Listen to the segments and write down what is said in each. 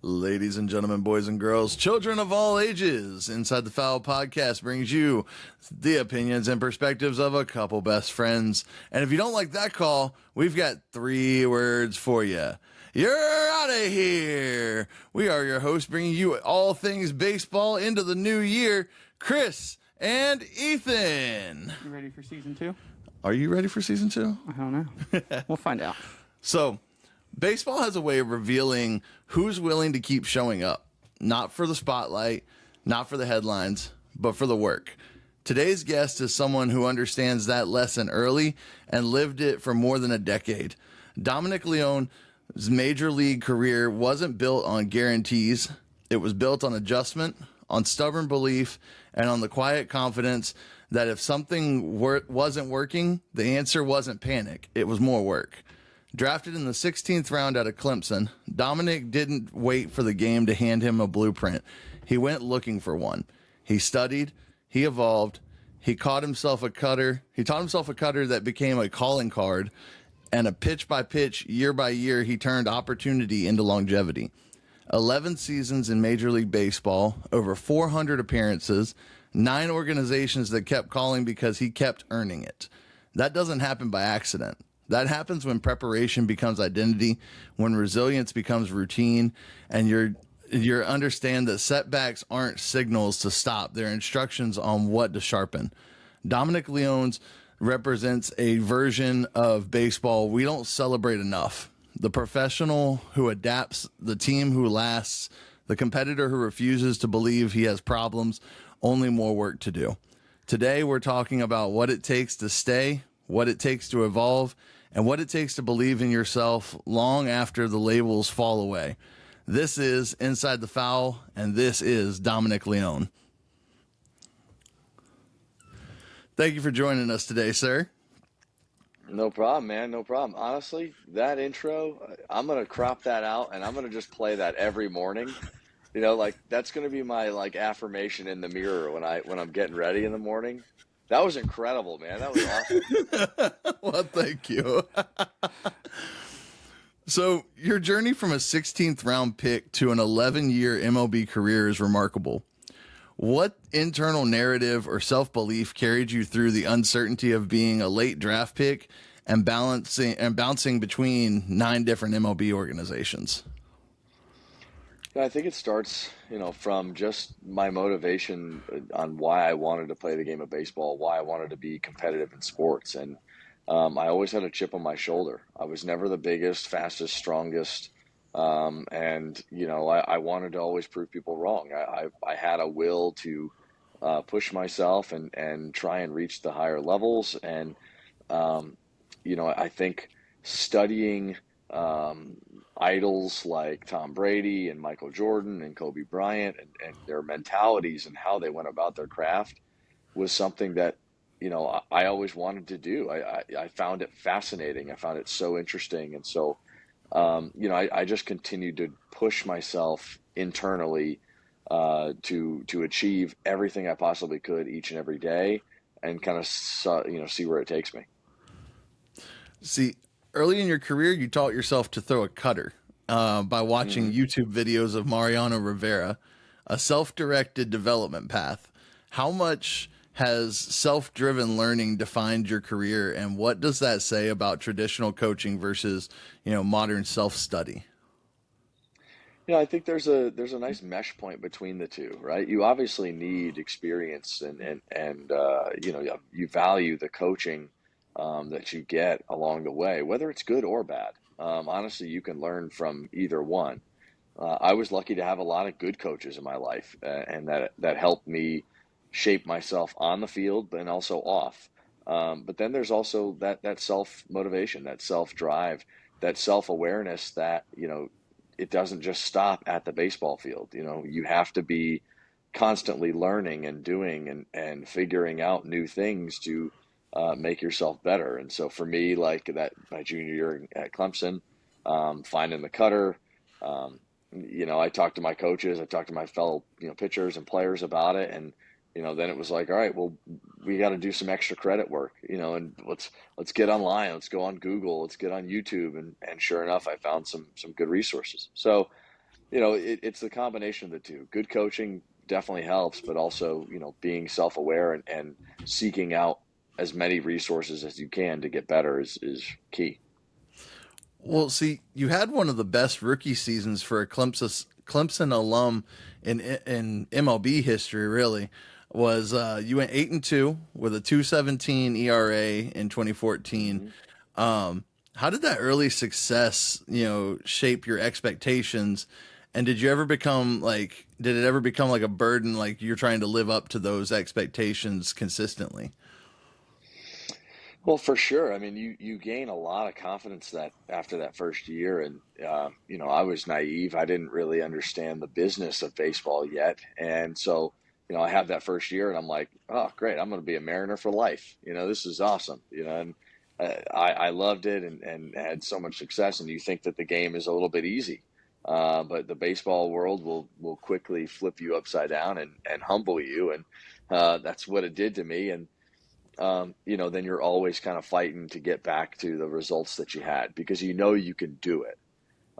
Ladies and gentlemen, boys and girls, children of all ages, Inside the Foul podcast brings you the opinions and perspectives of a couple best friends. And if you don't like that call, we've got 3 words for you. You're out of here. We are your hosts, bringing you all things baseball into the new year, Chris and Ethan. You ready for season 2? Are you ready for season 2? I don't know. We'll find out. So, baseball has a way of revealing who's willing to keep showing up, not for the spotlight, not for the headlines, but for the work. Today's guest is someone who understands that lesson early and lived it for more than a decade. Dominic Leone's major league career wasn't built on guarantees. It was built on adjustment, on stubborn belief, and on the quiet confidence that if something wasn't working, the answer wasn't panic. It was more work. Drafted in the 16th round out of Clemson, Dominic didn't wait for the game to hand him a blueprint. He went looking for one. He studied, he evolved, he taught himself a cutter that became a calling card, and a pitch by pitch, year by year, he turned opportunity into longevity. 11 seasons in Major League Baseball, over 400 appearances, 9 organizations that kept calling because he kept earning it. That doesn't happen by accident. That happens when preparation becomes identity, when resilience becomes routine, and you understand that setbacks aren't signals to stop. They're instructions on what to sharpen. Dominic Leone represents a version of baseball we don't celebrate enough. The professional who adapts, the team who lasts, the competitor who refuses to believe he has problems, only more work to do. Today, we're talking about what it takes to stay, what it takes to evolve, and what it takes to believe in yourself long after the labels fall away. This is Inside the Foul, and this is Dominic Leone. Thank you for joining us today, sir. No problem, man. No problem. Honestly, that intro, I'm going to crop that out and I'm going to just play that every morning. You know, like that's going to be my affirmation in the mirror when I'm getting ready in the morning. That was incredible, man. That was awesome. Well, thank you. So your journey from a 16th round pick to an 11-year MLB career is remarkable. What internal narrative or self-belief carried you through the uncertainty of being a late draft pick and bouncing between 9 different MLB organizations? I think it starts, from just my motivation on why I wanted to play the game of baseball, why I wanted to be competitive in sports. And I always had a chip on my shoulder. I was never the biggest, fastest, strongest. And I wanted to always prove people wrong. I had a will to push myself and try and reach the higher levels. And, I think studying idols like Tom Brady and Michael Jordan and Kobe Bryant and their mentalities and how they went about their craft was something that, I always wanted to do. I found it fascinating. I found it so interesting. And so, I just continued to push myself internally to achieve everything I possibly could each and every day and kind of, see where it takes me. See, early in your career, you taught yourself to throw a cutter by watching YouTube videos of Mariano Rivera, a self-directed development path. How much has self-driven learning defined your career, and what does that say about traditional coaching versus, modern self-study? I think there's a nice mesh point between the two, right? You obviously need experience and you value the coaching that you get along the way, whether it's good or bad. Honestly, you can learn from either one. I was lucky to have a lot of good coaches in my life, and that helped me shape myself on the field, but also off. But then there's also that self-motivation, that self-drive, that self-awareness that, it doesn't just stop at the baseball field. You have to be constantly learning and doing and figuring out new things to make yourself better. And so for me, like that, my junior year at Clemson, finding the cutter, I talked to my coaches, I talked to my fellow, pitchers and players about it. And, then it was like, all right, well, we got to do some extra credit work, and let's get online, let's go on Google, let's get on YouTube. And sure enough, I found some good resources. So It's the combination of the two. Good coaching definitely helps, but also, being self-aware and seeking out as many resources as you can to get better is key. Well, see, you had one of the best rookie seasons for a Clemson alum in MLB history. Really, was you went 8-2 with a 2.17 ERA in 2014. Hmm. How did that early success, shape your expectations? And did it ever become like a burden, like you're trying to live up to those expectations consistently? Well, for sure. I mean, you gain a lot of confidence that after that first year, and I was naive. I didn't really understand the business of baseball yet, and so I have that first year, and I'm like, oh, great, I'm going to be a Mariner for life. This is awesome. And I loved it and had so much success. And you think that the game is a little bit easy, but the baseball world will quickly flip you upside down and humble you, and that's what it did to me. And then you're always kind of fighting to get back to the results that you had because you can do it.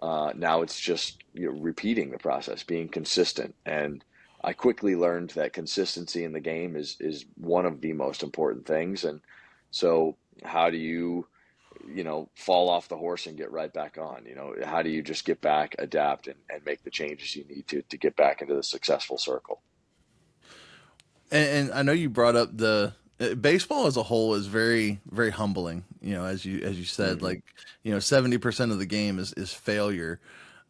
Now it's just repeating the process, being consistent, and I quickly learned that consistency in the game is one of the most important things. And so, how do you fall off the horse and get right back on? How do you just get back, adapt, and make the changes you need to get back into the successful circle? And I know you brought up the baseball as a whole is very, very humbling. As you said, Hmm. like 70% of the game is failure.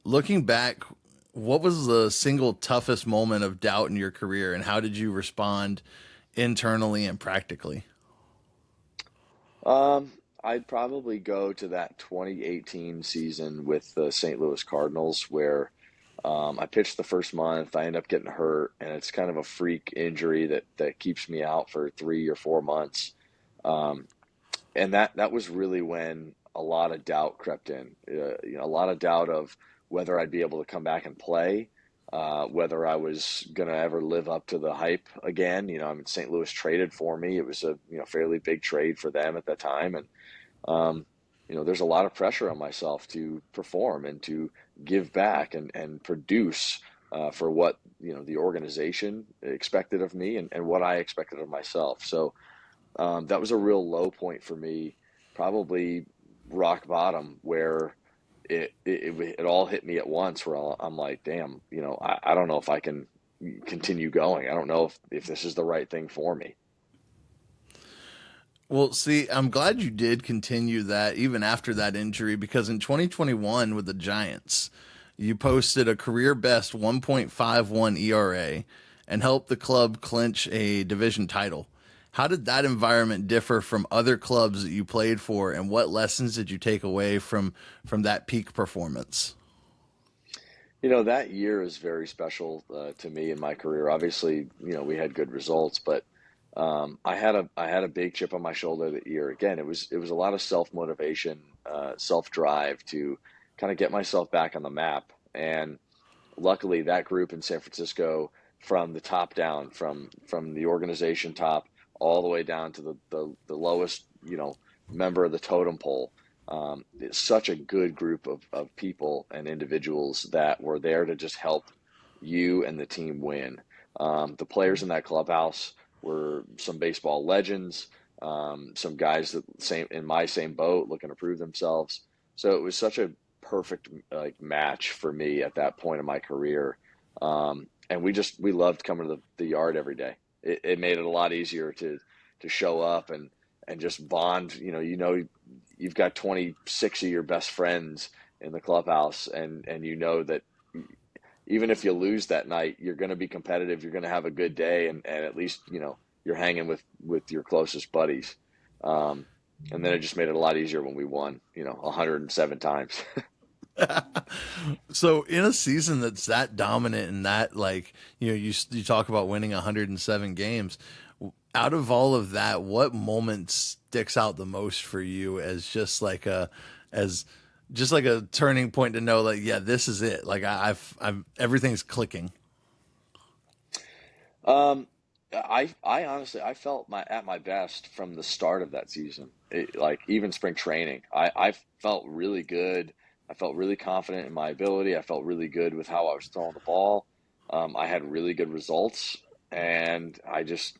Looking back, what was the single toughest moment of doubt in your career, and how did you respond internally and practically? Um, I'd probably go to that 2018 season with the St. Louis Cardinals where I pitched the first month. I end up getting hurt, and it's kind of a freak injury that keeps me out for 3 or 4 months. Um, and that was really when a lot of doubt crept in. A lot of doubt of whether I'd be able to come back and play, whether I was going to ever live up to the hype again. I mean, St. Louis traded for me. It was a fairly big trade for them at that time, and um, there's a lot of pressure on myself to perform and to give back and produce for what the organization expected of me and what I expected of myself. So that was a real low point for me, probably rock bottom, where it all hit me at once. Where I'm like, damn, I don't know if I can continue going. I don't know if this is the right thing for me. Well, see, I'm glad you did continue that even after that injury because in 2021 with the Giants, you posted a career best 1.51 ERA and helped the club clinch a division title. How did that environment differ from other clubs that you played for, and what lessons did you take away from that peak performance? That year is very special to me in my career. Obviously, we had good results, but I had a big chip on my shoulder that year. Again, it was a lot of self motivation, self drive to kind of get myself back on the map. And luckily, that group in San Francisco, from the top down, from the organization top all the way down to the lowest member of the totem pole, it's such a good group of people and individuals that were there to just help you and the team win. The players in that clubhouse were some baseball legends, some guys that same in my same boat looking to prove themselves. So it was such a perfect like match for me at that point in my career. And we loved coming to the yard every day. It made it a lot easier to show up and just bond. You've got 26 of your best friends in the clubhouse, and that even if you lose that night, you're going to be competitive. You're going to have a good day, and at least you're hanging with your closest buddies. Um, and then it just made it a lot easier when we won. 107 times. So in a season that's that dominant and that like you talk about winning 107 games, out of all of that, what moment sticks out the most for you as as just like a turning point to know like yeah this is it like I've everything's clicking. Um, I honestly I felt at my best from the start of that season. Like even spring training, I felt really good. I felt really confident in my ability. I felt really good with how I was throwing the ball. I had really good results, and I just,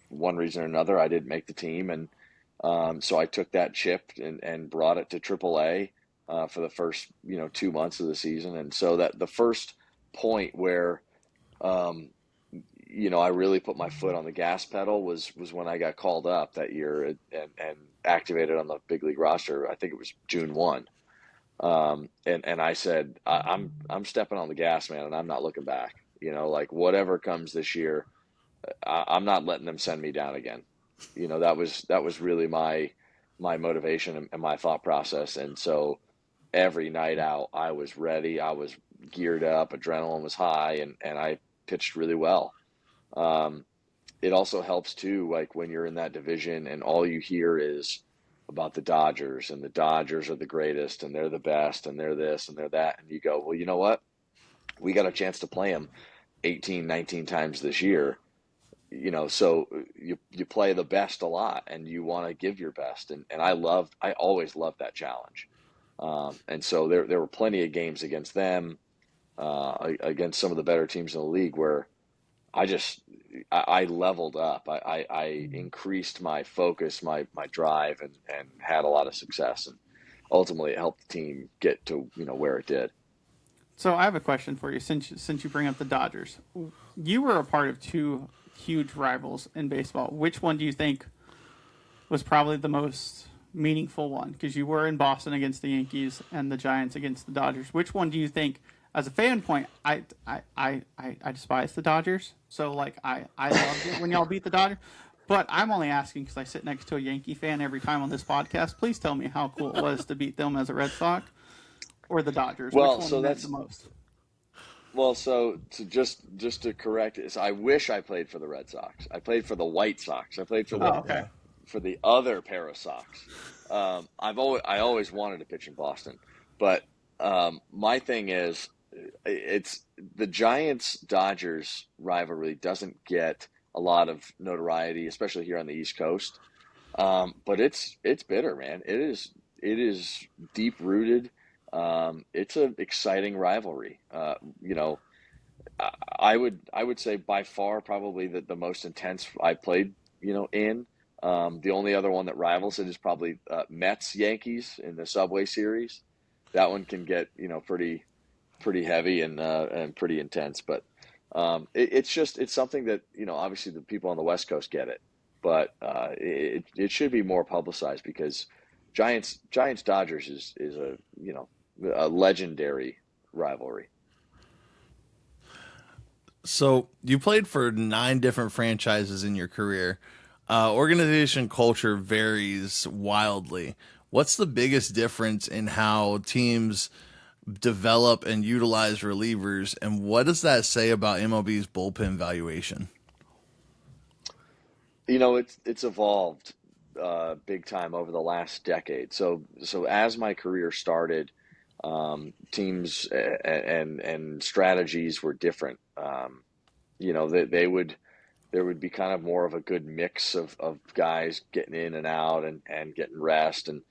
one reason or another, I didn't make the team, and so I took that chip and brought it to AAA for the first, 2 months of the season, and so that the first point where um, I really put my foot on the gas pedal was when I got called up that year and activated on the big league roster. I think it was June 1. And I said, I'm stepping on the gas, man, and I'm not looking back. Like whatever comes this year, I'm not letting them send me down again. That was really my motivation and my thought process. And so every night out, I was ready. I was geared up. Adrenaline was high, and I pitched really well. Um, it also helps too, like when you're in that division and all you hear is about the Dodgers, and the Dodgers are the greatest and they're the best and they're this and they're that. And you go, well, you know what? We got a chance to play them 18, 19 times this year. So you play the best a lot and you want to give your best. And I always loved that challenge. And so there were plenty of games against them, against some of the better teams in the league where I just I leveled up. I increased my focus, my drive, and had a lot of success. And ultimately, it helped the team get to where it did. So I have a question for you. Since you bring up the Dodgers, you were a part of two huge rivals in baseball. Which one do you think was probably the most meaningful one? Because you were in Boston against the Yankees and the Giants against the Dodgers. Which one do you think, as a fan point, I despise the Dodgers. So like I loved it when y'all beat the Dodgers. But I'm only asking because I sit next to a Yankee fan every time on this podcast. Please tell me how cool it was to beat them as a Red Sox or the Dodgers. Which Well, one so meant the that's most? well, so to just to correct this, I wish I played for the Red Sox. I played for the White Sox. I played for Oh, the okay. for the other pair of Sox. I always wanted to pitch in Boston, but my thing is, it's the Giants Dodgers rivalry doesn't get a lot of notoriety, especially here on the East Coast. But it's bitter, man. It is deep rooted. It's an exciting rivalry. I would say by far probably the most intense I played. In the only other one that rivals it is probably Mets Yankees in the Subway Series. That one can get pretty heavy and pretty intense. But it's something that obviously the people on the West Coast get it, but it should be more publicized because Giants Dodgers is a legendary rivalry. So you played for 9 different franchises in your career. Organization culture varies wildly. What's the biggest difference in how teams develop and utilize relievers, and what does that say about MLB's bullpen valuation? It's evolved big time over the last decade. So as my career started, teams and strategies were different. They would there would be kind of more of a good mix of guys getting in and out and getting rest, and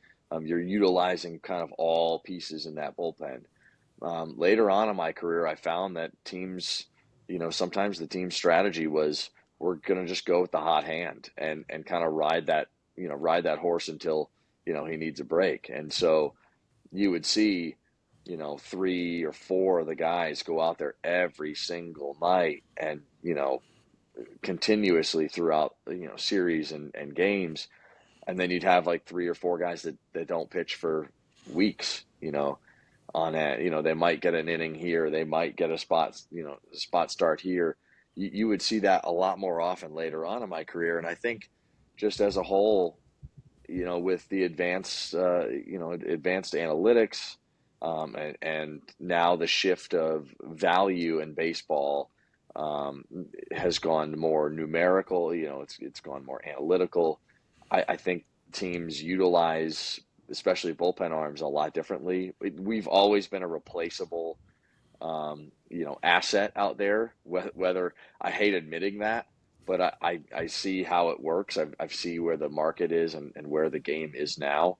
you're utilizing kind of all pieces in that bullpen. Later on in my career, I found that teams, sometimes the team strategy was we're going to just go with the hot hand and kind of ride that horse until, he needs a break. And so you would see, 3 or 4 of the guys go out there every single night and, continuously throughout, series and games. And then you'd have like 3 or 4 guys that don't pitch for weeks, on it. They might get an inning here, they might get a spot start here. You would see that a lot more often later on in my career, and I think just as a whole, with the advanced analytics, and now the shift of value in baseball has gone more numerical. It's gone more analytical. I think teams utilize, especially bullpen arms, a lot differently. We've always been a replaceable, asset out there. Whether I hate admitting that, but I see how it works. I see where the market is and where the game is now.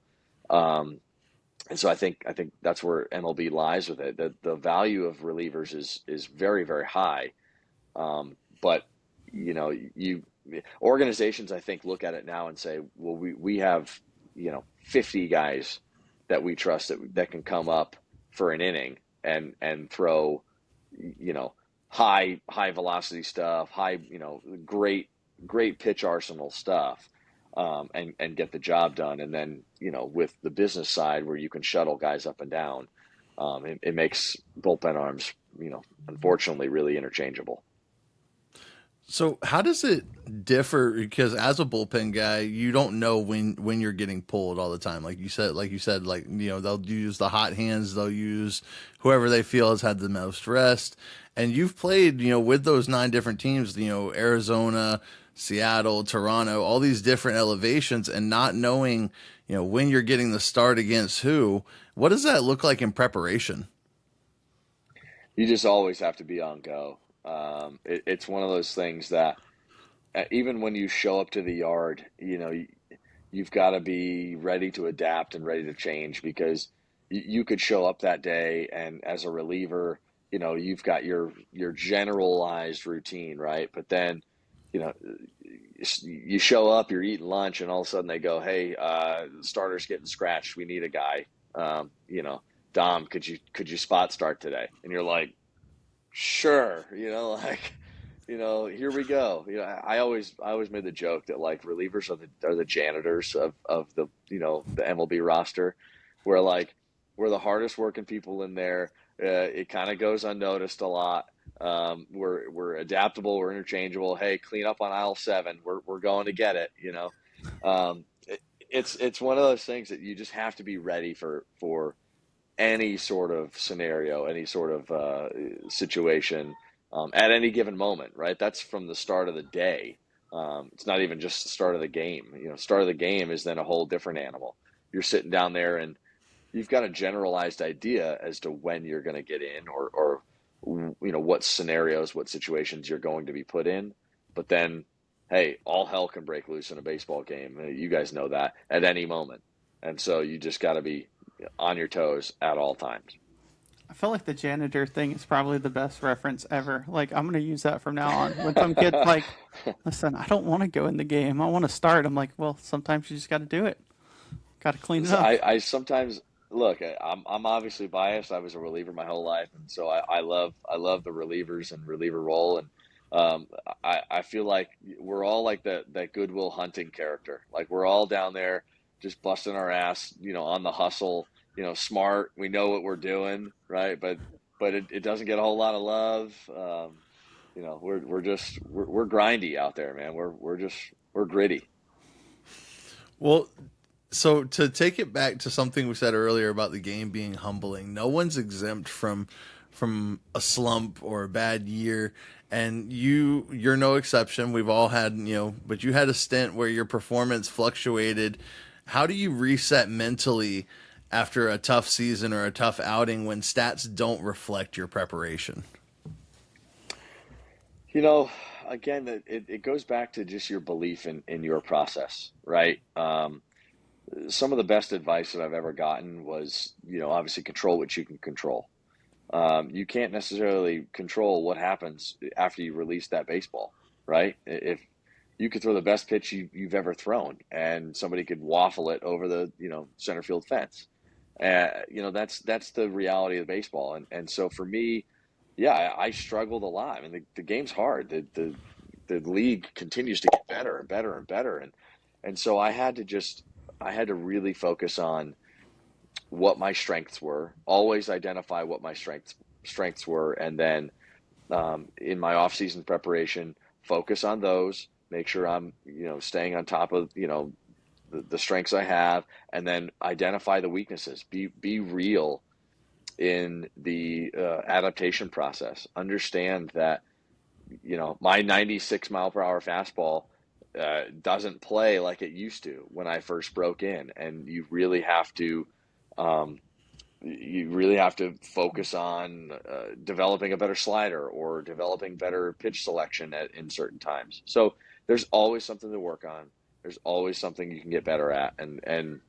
Um, And so I think that's where MLB lies with it. The value of relievers is very, very high. But you organizations, I think, look at it now and say, well, we have 50 guys that we trust that can come up for an inning and throw high velocity stuff, great pitch arsenal stuff, and get the job done. And then with the business side where you can shuttle guys up and down, it makes bullpen arms unfortunately really interchangeable. So how does it differ? Because as a bullpen guy, you don't know when you're getting pulled all the time. They'll use the hot hands, they'll use whoever they feel has had the most rest. And you've played, with those 9 different teams, Arizona, Seattle, Toronto, all these different elevations, and not knowing, when you're getting the start against who. What does that look like in preparation? You just always have to be on go. It's one of those things that even when you show up to the yard, you've got to be ready to adapt and ready to change, because you could show up that day and as a reliever, you've got your generalized routine, right? But then, you know, you show up, you're eating lunch, and all of a sudden they go, "Hey, the starter's getting scratched. We need a guy. Dom, could you spot start today?" And you're like, "Sure." Here we go. I always made the joke that like relievers are the janitors of the MLB roster, where like we're the hardest working people in there. It kind of goes unnoticed a lot. We're adaptable. We're interchangeable. Hey, clean up on aisle 7. We're going to get it. It's one of those things that you just have to be ready for any sort of scenario, any sort of situation, at any given moment, right? That's from the start of the day. It's not even just the start of the game. Start of the game is then a whole different animal. You're sitting down there and you've got a generalized idea as to when you're going to get in, or what scenarios, what situations you're going to be put in. But then, hey, all hell can break loose in a baseball game. You guys know that at any moment. And so you just got to be on your toes at all times. I feel like the janitor thing is probably the best reference ever. Like, I'm going to use that from now on. When some kid's like, listen, I don't want to go in the game. I want to start. I'm like, well, sometimes you just got to do it. Got to clean it So up. I sometimes look. I'm obviously biased. I was a reliever my whole life, and so I love the relievers and reliever role. And I feel like we're all like that Goodwill Hunting character. Like we're all down there just busting our ass, on the hustle. Smart. We know what we're doing, right? But it doesn't get a whole lot of love. We're grindy out there, man. We're gritty. Well, so to take it back to something we said earlier about the game being humbling, no one's exempt from a slump or a bad year, and you're no exception. We've all had, but you had a stint where your performance fluctuated. How do you reset mentally after a tough season or a tough outing when stats don't reflect your preparation? You know, Again, it goes back to just your belief in your process, right? Some of the best advice that I've ever gotten was, obviously control what you can control. You can't necessarily control what happens after you release that baseball, right? If you could throw the best pitch you've ever thrown and somebody could waffle it over the, center field fence. That's the reality of baseball. And so for me, yeah, I struggled a lot. I mean, the game's hard. The league continues to get better and better and better. And so I had to really focus on what my strengths were, always identify what my strengths were, and then in my off-season preparation, focus on those, make sure I'm, staying on top of, the strengths I have, and then identify the weaknesses. Be real in the adaptation process. Understand that, my 96 mile per hour fastball doesn't play like it used to when I first broke in, and um, you really have to focus on developing a better slider or developing better pitch selection in certain times. So there's always something to work on. There's always something you can get better at, and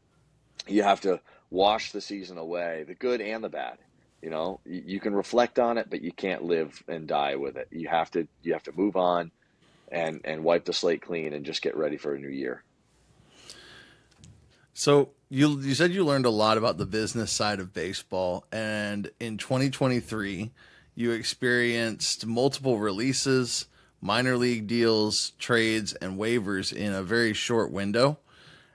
you have to wash the season away, the good and the bad. You know, you can reflect on it, but you can't live and die with it. You have to move on and wipe the slate clean and just get ready for a new year. So you said you learned a lot about the business side of baseball, and in 2023, you experienced multiple releases, minor league deals, trades, and waivers in a very short window.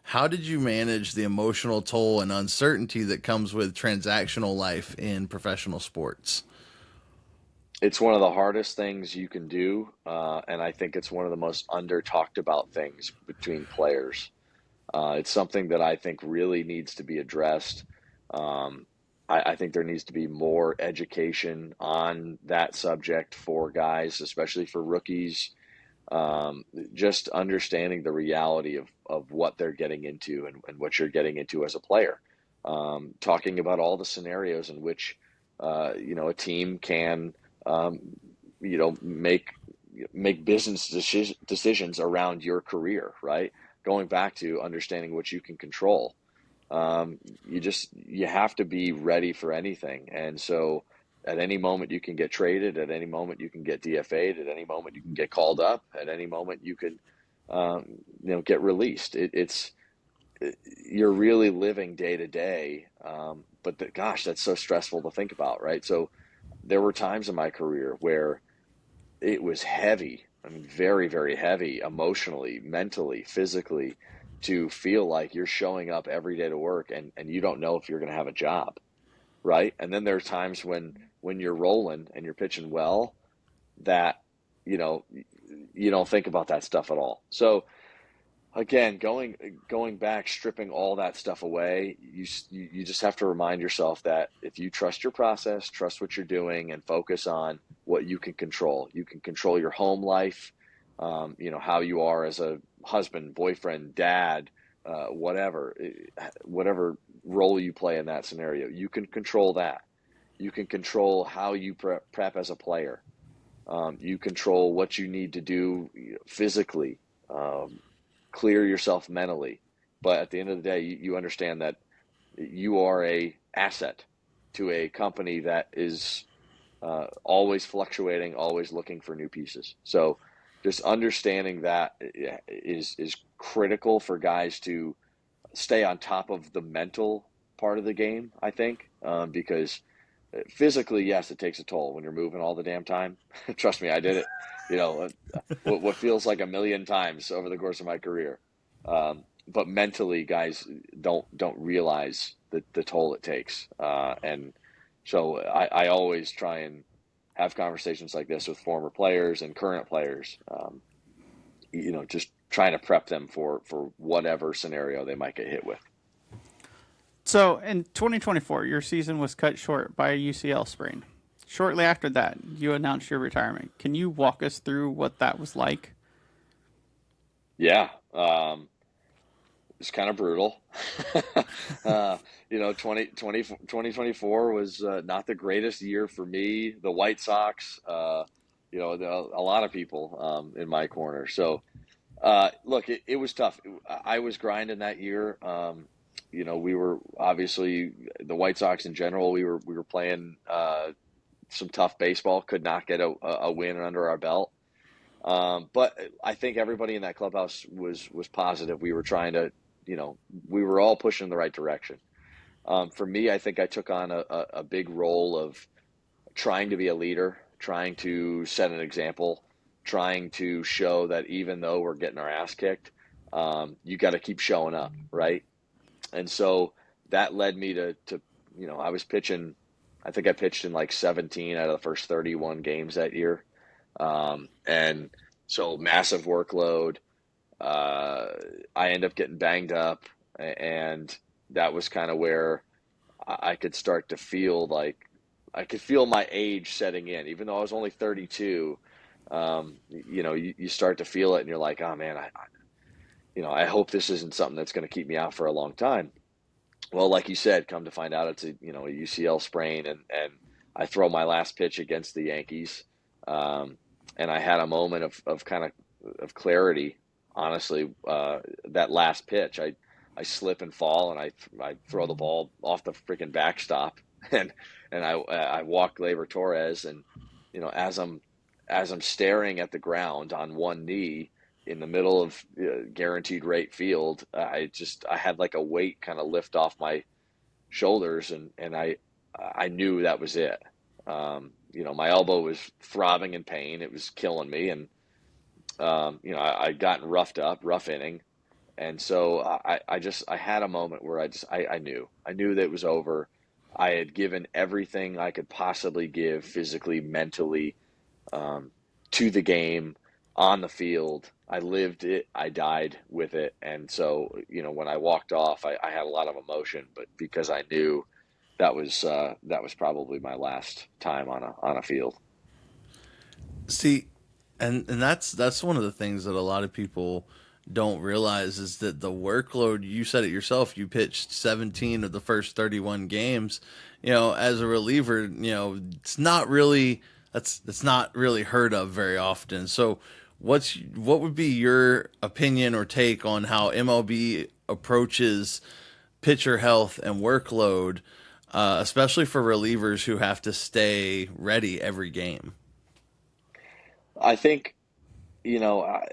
How did you manage the emotional toll and uncertainty that comes with transactional life in professional sports? It's one of the hardest things you can do, and I think it's one of the most under talked about things between players. It's something that I think really needs to be addressed. Um, I think there needs to be more education on that subject for guys, especially for rookies. Just understanding the reality of what they're getting into and what you're getting into as a player. Talking about all the scenarios in which a team can um, make business decisions around your career, right? Going back to understanding what you can control. You have to be ready for anything, and so at any moment you can get traded, at any moment you can get DFA'd, at any moment you can get called up, at any moment you could get released. You're really living day to day, but gosh, that's so stressful to think about, right? So there were times in my career where it was heavy. I mean, very, very heavy emotionally, mentally, physically, to feel like you're showing up every day to work and you don't know if you're going to have a job, right? And then there's times when you're rolling and you're pitching well that, you know, you don't think about that stuff at all. So again, going back, stripping all that stuff away, you just have to remind yourself that if you trust your process, trust what you're doing, and focus on what you can control. You can control your home life, how you are as a husband, boyfriend, dad, whatever role you play in that scenario. You can control that. You can control how you prep as a player. You control what you need to do physically. Clear yourself mentally. But at the end of the day, you understand that you are a asset to a company that is always fluctuating, always looking for new pieces. So just understanding that is critical for guys to stay on top of the mental part of the game, I think, because physically, yes, it takes a toll when you're moving all the damn time. Trust me, I did it. What feels like a million times over the course of my career. But mentally, guys don't realize the toll it takes. And so I always try and have conversations like this with former players and current players. Just trying to prep them for whatever scenario they might get hit with. So in 2024, your season was cut short by a UCL sprain. Shortly after that, you announced your retirement. Can you walk us through what that was like? Yeah, it's kind of brutal. 2024 was not the greatest year for me, the White Sox, a lot of people in my corner. So, look, it was tough. I was grinding that year. We were obviously the White Sox in general. We were playing some tough baseball. Could not get a win under our belt. But I think everybody in that clubhouse was positive. We were trying to, we were all pushing in the right direction. For me, I think I took on a big role of trying to be a leader, trying to set an example, trying to show that even though we're getting our ass kicked, you got to keep showing up, right? And so that led me to I was pitching. I think I pitched in like 17 out of the first 31 games that year. And so massive workload. I end up getting banged up, and that was kind of where I could start to feel like I could feel my age setting in, even though I was only 32. You start to feel it, and you're like, oh man, I hope this isn't something that's going to keep me out for a long time. Well, like you said, come to find out it's a UCL sprain, and I throw my last pitch against the Yankees, and I had a moment of kind of clarity. Honestly, that last pitch, I slip and fall, and I throw the ball off the freaking backstop, and I walk Gleyber Torres, and as I'm staring at the ground on one knee in the middle of guaranteed rate field, I had like a weight kind of lift off my shoulders, and I knew that was it. My elbow was throbbing in pain; it was killing me, and I'd gotten rough inning, and so I had a moment where I knew that it was over. I had given everything I could possibly give physically, mentally, um, to the game, on the field. I lived it, I died with it. And so, when I walked off, I had a lot of emotion, but because I knew that was probably my last time on a field. See, and that's one of the things that a lot of people don't realize is that the workload, you said it yourself, you pitched 17 of the first 31 games. As a reliever, that's not really heard of very often. So what would be your opinion or take on how MLB approaches pitcher health and workload, especially for relievers who have to stay ready every game? I think, you know, I,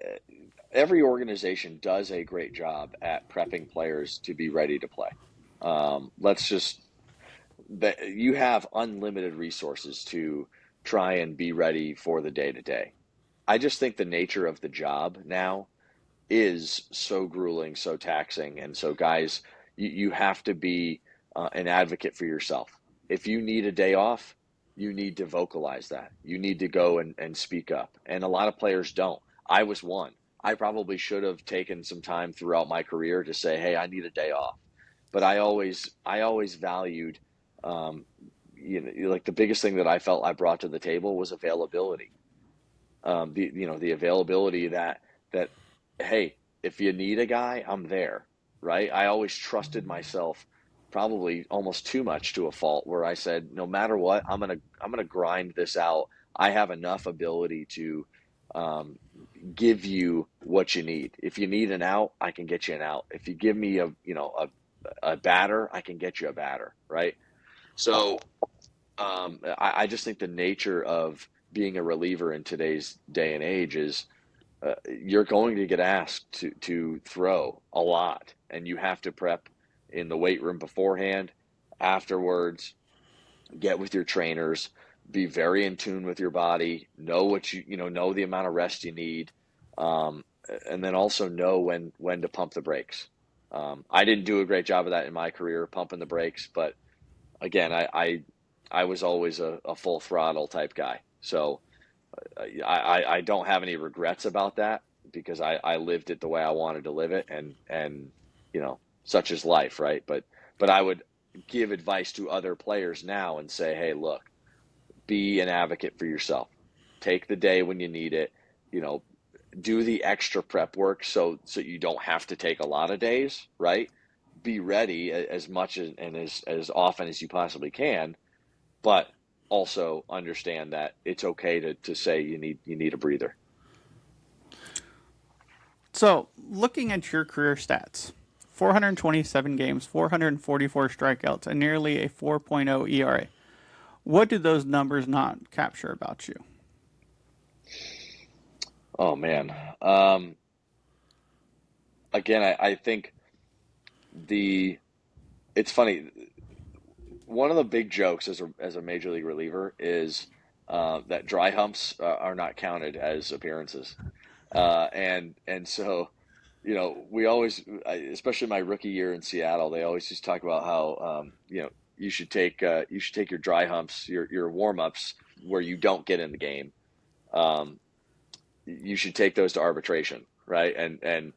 every organization does a great job at prepping players to be ready to play. Let's just that you have unlimited resources to try and be ready for the day to day. I just think the nature of the job now is so grueling, so taxing, and so guys, you have to be an advocate for yourself. If you need a day off, you need to vocalize that. You need to go and speak up. And a lot of players don't. I was one. I probably should have taken some time throughout my career to say, "Hey, I need a day off." But I always valued, um, like the biggest thing that I felt I brought to the table was availability. The availability that hey, if you need a guy, I'm there, right? I always trusted myself, probably almost too much to a fault, where I said, no matter what, I'm gonna grind this out. I have enough ability to um, give you what you need. If you need an out, I can get you an out. If you give me a batter, I can get you a batter, right? So I just think the nature of being a reliever in today's day and age is you're going to get asked to throw a lot, and you have to prep in the weight room beforehand, afterwards, get with your trainers, be very in tune with your body, know what know the amount of rest you need, um, and then also know when to pump the brakes. I didn't do a great job of that in my career, pumping the brakes, but again, I was always a full throttle type guy. So I don't have any regrets about that because I lived it the way I wanted to live it, and such is life, right? But I would give advice to other players now and say, hey, look, be an advocate for yourself. Take the day when you need it. You know, do the extra prep work so you don't have to take a lot of days, right? Be ready as much and as often as you possibly can, but also understand that it's okay to say you need a breather. So, looking at your career stats, 427 games, 444 strikeouts, and nearly a 4.0 ERA. What do those numbers not capture about you? Oh man. Um, Again, I think the it's funny. One of the big jokes as a major league reliever is that dry humps are not counted as appearances, and so we always, especially my rookie year in Seattle, they always just talk about how you should take your dry humps, your warm ups where you don't get in the game. Um, you should take those to arbitration, right? And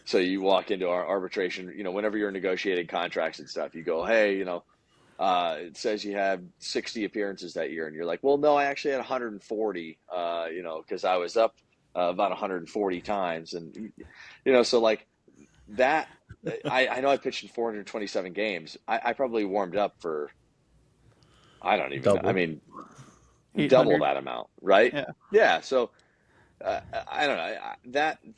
so you walk into our arbitration, whenever you're negotiating contracts and stuff, you go, hey, it says you had 60 appearances that year, and you're like, well, no, I actually had 140, because I was up about 140 times, and so like that. I know I pitched in 427 games. I probably warmed up for I don't even know. I Double. mean, double 800? that amount, right? Yeah. Yeah. So I don't know.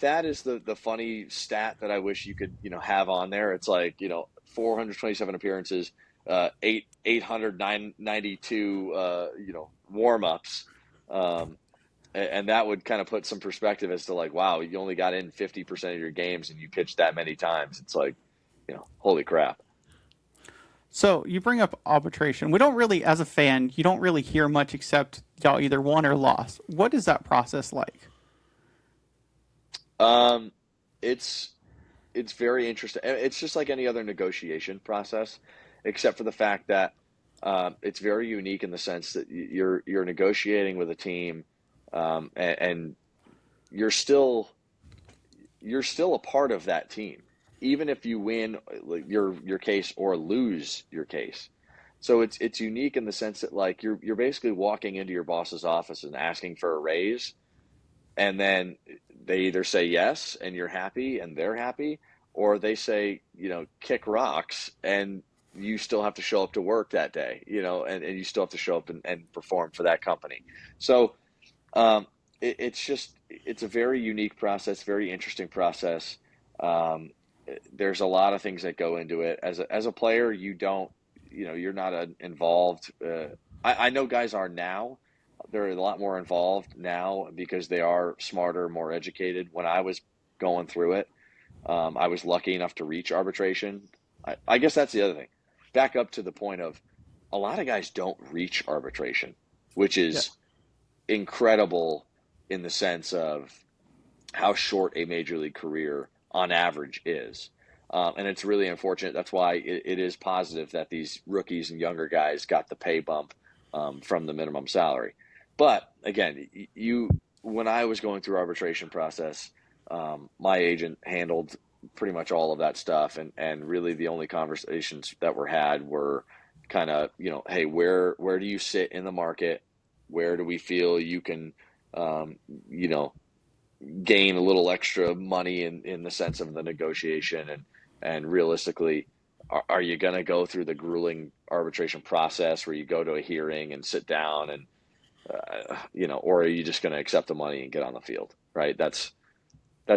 That is the funny stat that I wish you could have on there. It's like 427 appearances, 892 warm ups, and that would kind of put some perspective as to like, wow, you only got in 50% of your games and you pitched that many times. It's like, holy crap. So you bring up arbitration. We don't really, as a fan, you don't really hear much except y'all either won or lost. What is that process like? Um, it's it's very interesting. It's just like any other negotiation process, except for the fact that it's very unique in the sense that you're negotiating with a team, and you're still you're still a part of that team, even if you win like, your case or lose your case. So it's unique in the sense that like you're basically walking into your boss's office and asking for a raise, and then they either say yes and you're happy and they're happy, or they say kick rocks and you still have to show up to work that day, and you still have to show up and perform for that company. So it's a very unique process, very interesting process. um, there's a lot of things that go into it. As a player, you don't, you're not involved. I know guys are now. They're a lot more involved now because they are smarter, more educated. When I was going through it, I was lucky enough to reach arbitration. I guess that's the other thing. Back up to the point of a lot of guys don't reach arbitration, which Yeah. is incredible in the sense of how short a major league career on average is. And it's really unfortunate. That's why it is positive that these rookies and younger guys got the pay bump from the minimum salary. But again, when I was going through arbitration process, my agent handled pretty much all of that stuff, and really the only conversations that were had were kind of hey, where do you sit in the market? Where do we feel you can um, you know gain a little extra money in the sense of the negotiation, and realistically, are you going to go through the grueling arbitration process where you go to a hearing and sit down and or are you just going to accept the money and get on the field, right? That's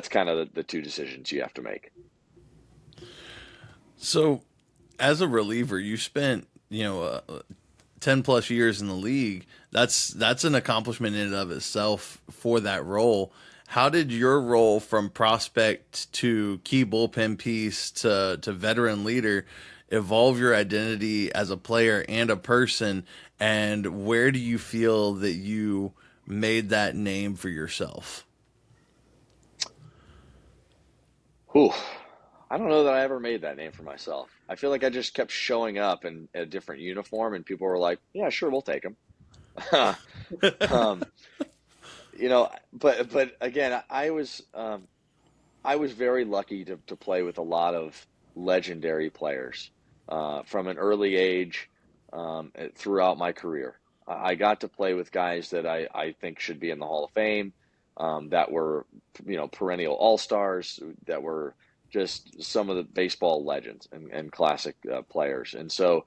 kind of the two decisions you have to make. So, as a reliever, you spent 10 plus years in the league. That's an accomplishment in and of itself for that role. How did your role from prospect to key bullpen piece to veteran leader evolve your identity as a player and a person? And where do you feel that you made that name for yourself? Whew. I don't know that I ever made that name for myself. I feel like I just kept showing up in a different uniform, and people were like, "Yeah, sure, we'll take him." um, but again, I was very lucky to play with a lot of legendary players from an early age throughout my career. I got to play with guys that I think should be in the Hall of Fame, that were perennial all stars, that were just some of the baseball legends and classic players. And so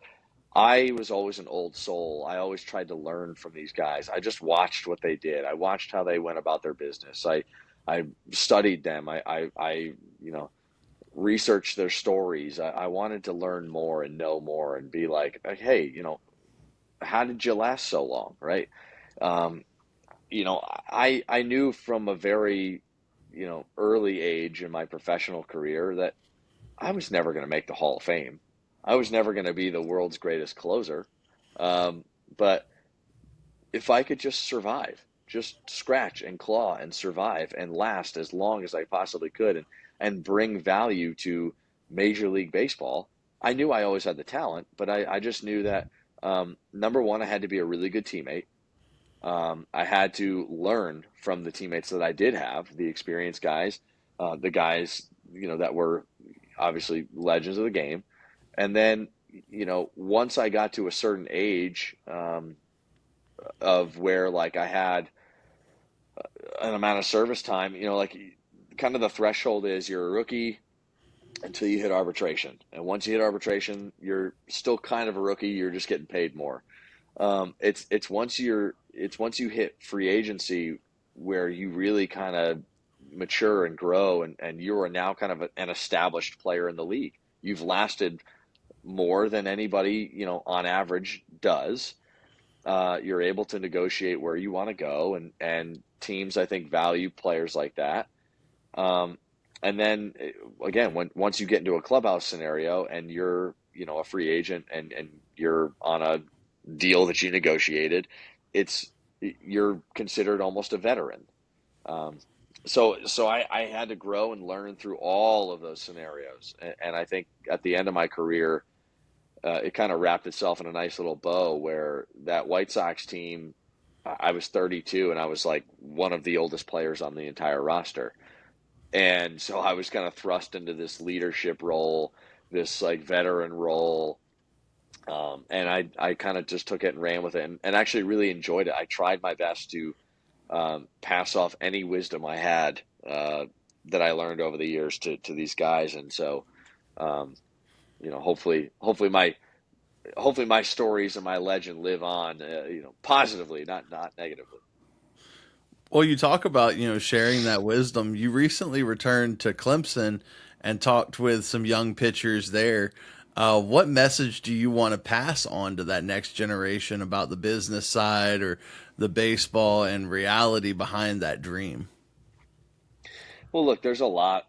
I was always an old soul. I always tried to learn from these guys. I just watched what they did. I watched how they went about their business. I studied them. I researched their stories. I wanted to learn more and know more and be like, hey, how did you last so long, right? Um, I knew from a very early age in my professional career that I was never going to make the Hall of Fame. I was never going to be the world's greatest closer. But if I could just survive, just scratch and claw and survive and last as long as I possibly could, and bring value to Major League Baseball, I knew I always had the talent, but I just knew that number one, I had to be a really good teammate. I had to learn from the teammates that I did have, the experienced guys, the guys that were obviously legends of the game. And then once I got to a certain age, of where like I had an amount of service time, like kind of the threshold is you're a rookie until you hit arbitration, and once you hit arbitration, you're still kind of a rookie. You're just getting paid more. It's once you hit free agency where you really kind of mature and grow, and you are now kind of an established player in the league. You've lasted more than anybody, on average does. You're able to negotiate where you want to go, and teams, I think, value players like that. Um, and then again, once you get into a clubhouse scenario and you're, a free agent, and you're on a deal that you negotiated, it's you're considered almost a veteran. Um, so I had to grow and learn through all of those scenarios, and I think at the end of my career, it kind of wrapped itself in a nice little bow where that White Sox team, I was 32 and I was like one of the oldest players on the entire roster. And so I was kind of thrust into this leadership role, this like veteran role. And I kind of just took it and ran with it, and actually really enjoyed it. I tried my best to pass off any wisdom I had that I learned over the years to these guys. And so, um, hopefully my stories and my legend live on, positively, not negatively. Well, you talk about, sharing that wisdom. You recently returned to Clemson and talked with some young pitchers there. What message do you want to pass on to that next generation about the business side or the baseball and reality behind that dream? Well, look, there's a lot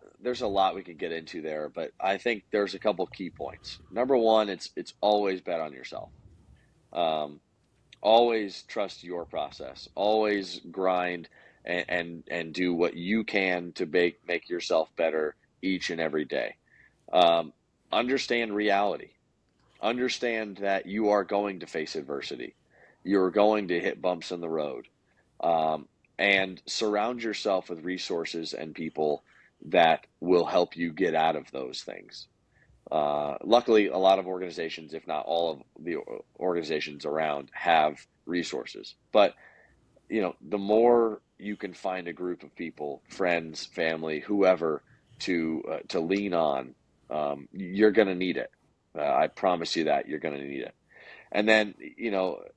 we could get into there, but I think there's a couple key points. Number one, it's always bet on yourself. Um, Always trust your process. Always grind and do what you can to make yourself better each and every day. Um, Understand reality. Understand that you are going to face adversity. You're going to hit bumps in the road. Um, and surround yourself with resources and people that will help you get out of those things. Luckily, a lot of organizations, if not all of the organizations around, have resources. But the more you can find a group of people, friends, family, whoever, to lean on, you're going to need it. I promise you that you're going to need it. And then,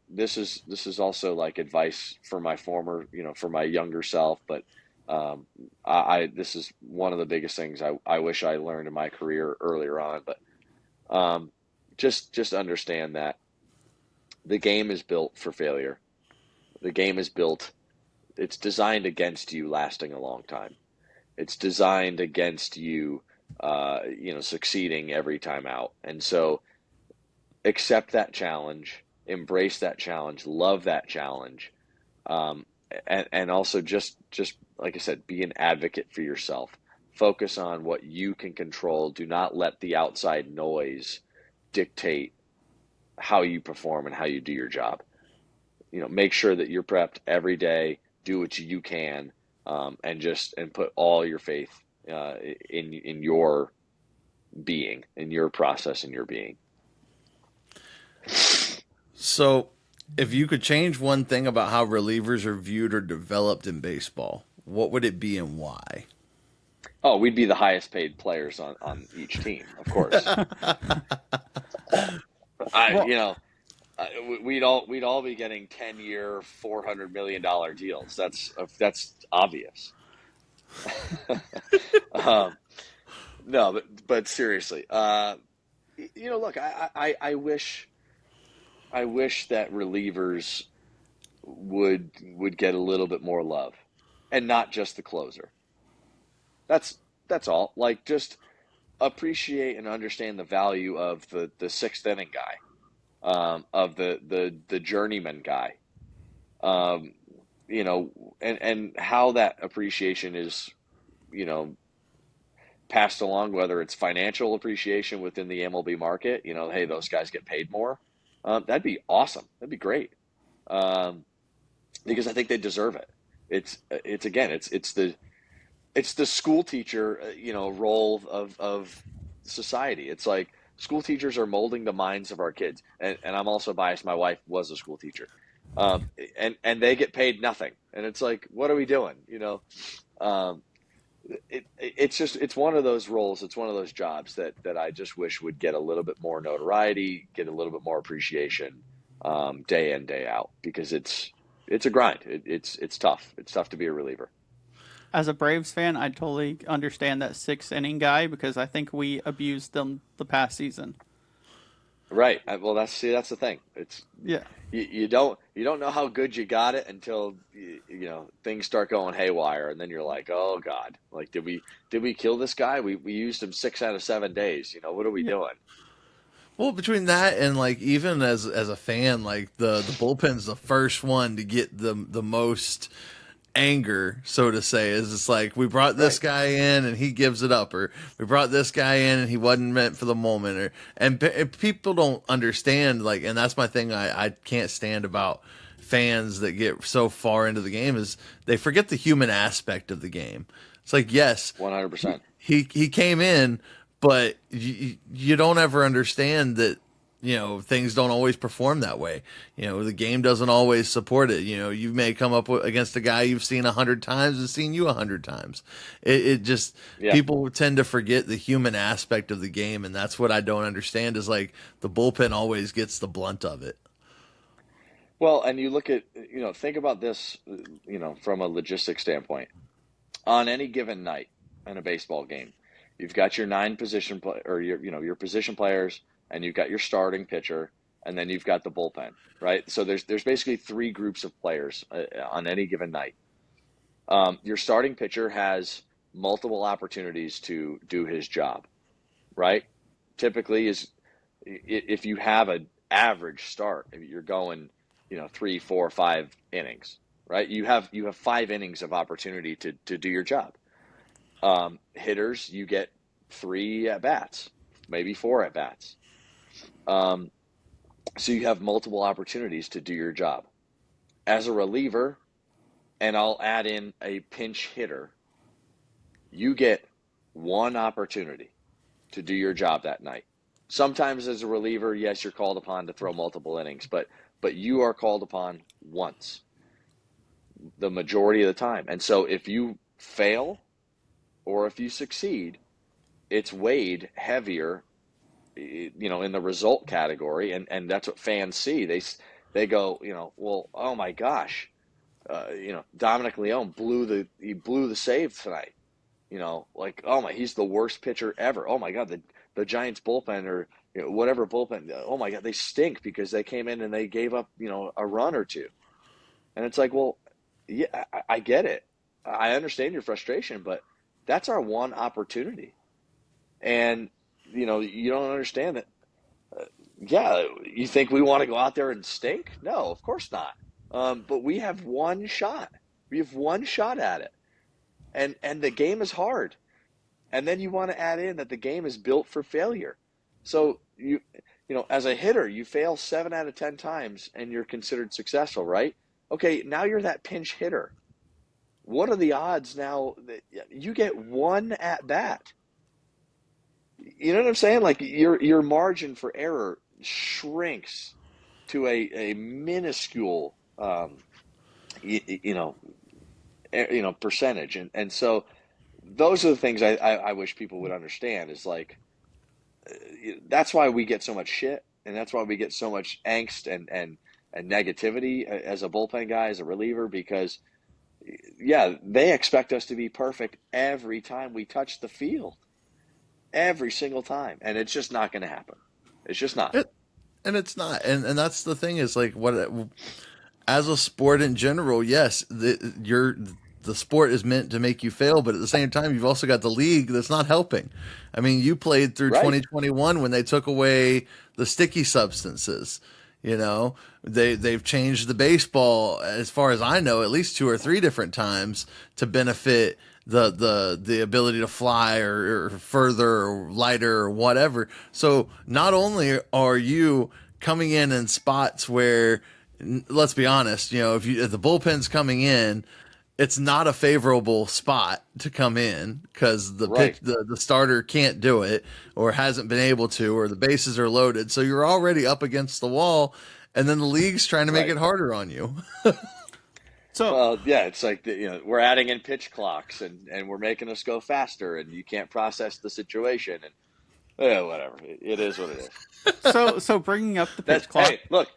this is also like advice for my former, for my younger self. But this is one of the biggest things I wish I learned in my career earlier on. But um, just understand that the game is built for failure. The game is built. It's designed against you lasting a long time. It's designed against you, succeeding every time out. And so accept that challenge, embrace that challenge, love that challenge, um, and also just like I said, be an advocate for yourself. Focus on what you can control. Do not let the outside noise dictate how you perform and how you do your job. Make sure that you're prepped every day. Do what you can, and put all your faith in your being, in your process, in your being. So, if you could change one thing about how relievers are viewed or developed in baseball, what would it be and why? Oh, we'd be the highest paid players on each team, of course. I, Well, you know, we'd all be getting 10-year, $400 million deals. That's obvious. um, no, but seriously, look, I wish that relievers would get a little bit more love, and not just the closer. That's that's all. Like, just appreciate and understand the value of the sixth inning guy, of the journeyman guy, um, and how that appreciation is, you know, passed along, whether it's financial appreciation within the MLB market. Hey, those guys get paid more. That'd be awesome. That'd be great. Um, because I think they deserve it. It's again, it's the school teacher, role of society. It's like school teachers are molding the minds of our kids, and I'm also biased. My wife was a school teacher, and they get paid nothing, and it's like, what are we doing? Um, it's one of those roles. It's one of those jobs that I just wish would get a little bit more notoriety, get a little bit more appreciation, day in, day out, because it's a grind. It's tough. It's tough to be a reliever. As a Braves fan, I totally understand that 6 inning guy because I think we abused them the past season. Right. Well, that's the thing. It's Yeah. you don't know how good you got it until things start going haywire, and then you're like, oh God, like did we kill this guy? We used him 6 out of 7 days. What are we Yeah. doing? Well, between that and like even as a fan, like the bullpen's the first one to get the most anger, so to say, is it's like we brought this Right. guy in and he gives it up, or we brought this guy in and he wasn't meant for the moment, or and people don't understand, like, and that's my thing I can't stand about fans that get so far into the game is they forget the human aspect of the game. It's like, yes, 100%. he came in, but you don't ever understand that things don't always perform that way. The game doesn't always support it. You may come up against a guy you've seen 100 times and seen you 100 times. It just Yeah. people tend to forget the human aspect of the game, and that's what I don't understand. Is like the bullpen always gets the blunt of it. Well, and you look at, think about this, from a logistics standpoint. On any given night in a baseball game, you've got your nine position play, or your position players, and you've got your starting pitcher, and then you've got the bullpen, right? So there's basically three groups of players on any given night. Your starting pitcher has multiple opportunities to do his job, right? Typically, if you have an average start, if you're going, 3, 4, 5 innings, right? You have 5 innings of opportunity to do your job. Hitters, you get 3 at bats, maybe 4 at bats. So you have multiple opportunities to do your job. As a reliever, and I'll add in a pinch hitter, you get one opportunity to do your job that night. Sometimes as a reliever, yes, you're called upon to throw multiple innings, but you are called upon once the majority of the time. And so if you fail or if you succeed, it's weighed heavier, in the result category, and that's what fans see. They go, well, oh my gosh, Dominic Leone blew the save tonight. Like, oh my, he's the worst pitcher ever. Oh my God, the Giants bullpen, or whatever bullpen. Oh my God, they stink because they came in and they gave up a run or two. And it's like, well, yeah, I get it. I understand your frustration, but that's our one opportunity. And you don't understand that. Yeah, you think we want to go out there and stink? No, of course not. But we have one shot. We have one shot at it, and the game is hard. And then you want to add in that the game is built for failure. So as a hitter, you fail 7 out of 10 times, and you're considered successful, right? Okay, now you're that pinch hitter. What are the odds now that you get one at bat? You know what I'm saying? Like your margin for error shrinks to a minuscule you know percentage, and so those are the things I wish people would understand, is like, that's why we get so much shit, and that's why we get so much angst and negativity as a bullpen guy, as a reliever, because yeah, they expect us to be perfect every time we touch the field, every single time, and it's just not going to happen. It's just not. And it's not, and that's the thing, is like, what as a sport in general, yes, the sport is meant to make you fail, but at the same time, you've also got the league that's not helping. I mean, you played through Right. 2021 when they took away the sticky substances. They've changed the baseball, as far as I know, at least 2 or 3 different times to benefit the ability to fly, or further, or lighter, or whatever. So not only are you coming in spots where, let's be honest, if the bullpen's coming in, it's not a favorable spot to come in, because Right. the starter can't do it, or hasn't been able to, or the bases are loaded. So you're already up against the wall, and then the league's trying to make Right. it harder on you. So Well, yeah, it's like we're adding in pitch clocks, and we're making us go faster, and you can't process the situation, and whatever. It is what it is. so bringing up the pitch That's clock. Hey, look,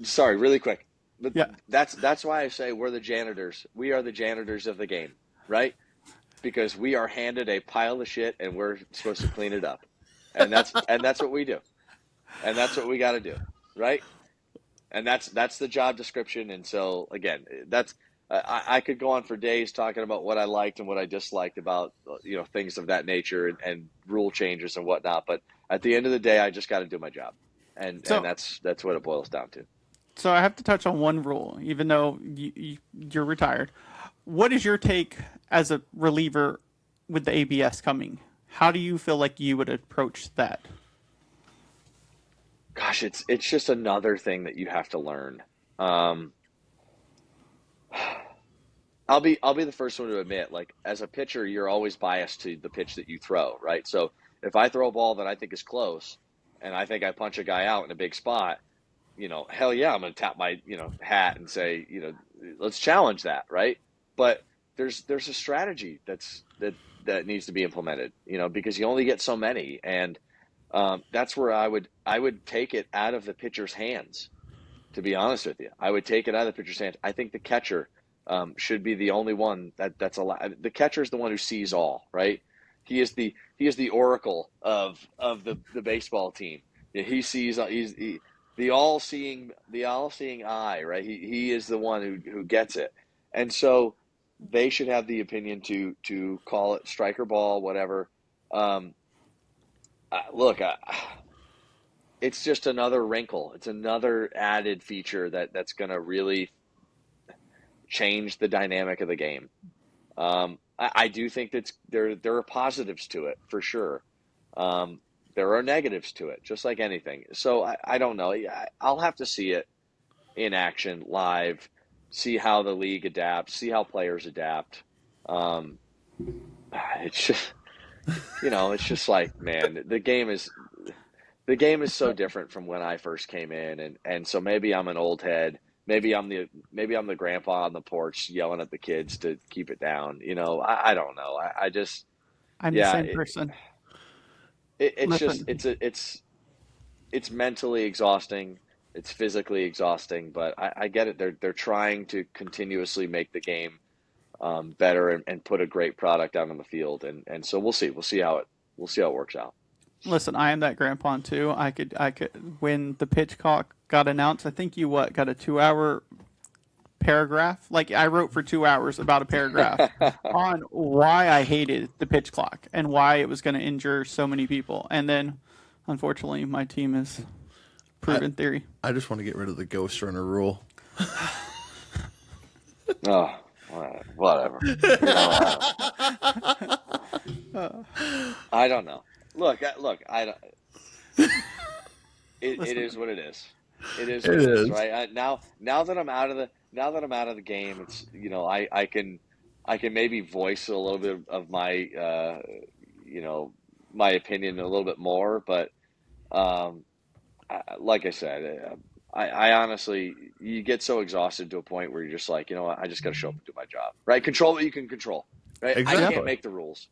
sorry, really quick. But Yeah. that's why I say we're the janitors. We are the janitors of the game, right? Because we are handed a pile of shit and we're supposed to clean it up. And that's what we do. And that's what we got to do, right? And that's the job description. And so again, that's I could go on for days talking about what I liked and what I disliked about things of that nature and rule changes and whatnot. But at the end of the day, I just got to do my job, and So that's what it boils down to. so I have to touch on one rule, even though you're retired. What is your take as a reliever with the ABS coming? How do you feel like you would approach that? Gosh, it's just another thing that you have to learn. Um, I'll be the first one to admit, like as a pitcher, you're always biased to the pitch that you throw, right? So if I throw a ball that I think is close, and I think I punch a guy out in a big spot, hell yeah, I'm going to tap my hat and say, let's challenge that, right? But there's a strategy that needs to be implemented, because you only get so many, and that's where I would take it out of the pitcher's hands. To be honest with you, I would take it out of the pitcher's hands. I think the catcher should be the only one that's allowed. The catcher is the one who sees all, right? He is the oracle of the baseball team. Yeah, he sees. The all seeing eye, right? He is the one who gets it, and so they should have the opinion to call it strike or ball, whatever. Um, Look, it's just another wrinkle. It's another added feature that's going to really change the dynamic of the game. I do think that there are positives to it for sure. Um, there are negatives to it, just like anything. So I don't know. I'll have to see it in action live, see how the league adapts, see how players adapt. Um, it's just it's just like, man, the game is so different from when I first came in, and so maybe I'm an old head. Maybe I'm the grandpa on the porch yelling at the kids to keep it down. I don't know. I just I'm the yeah. same person. It's just Listen, it's mentally exhausting. It's physically exhausting, but I get it. They're trying to continuously make the game better and put a great product out on the field, and so we'll see how it works out. listen. I am that grandpa too. I could when the pitch clock got announced. I think you got a 2 hour paragraph. Like I wrote for 2 hours about a paragraph on why I hated the pitch clock and why it was going to injure so many people. And then, unfortunately, my team is I, proven theory. I just want to get rid of the ghost runner rule. Oh, whatever. I don't know. Look. I don't. It Listen, is what it is. It is It what it is, is. right? Now that I'm out of the game, it's I can maybe voice a little bit of you know my opinion a little bit more, but um, like I said, I honestly, you get so exhausted to a point where you're just like, you know what, I just got to show up and do my job, right? Control what you can control, right? I yeah. can't Exactly. make the rules.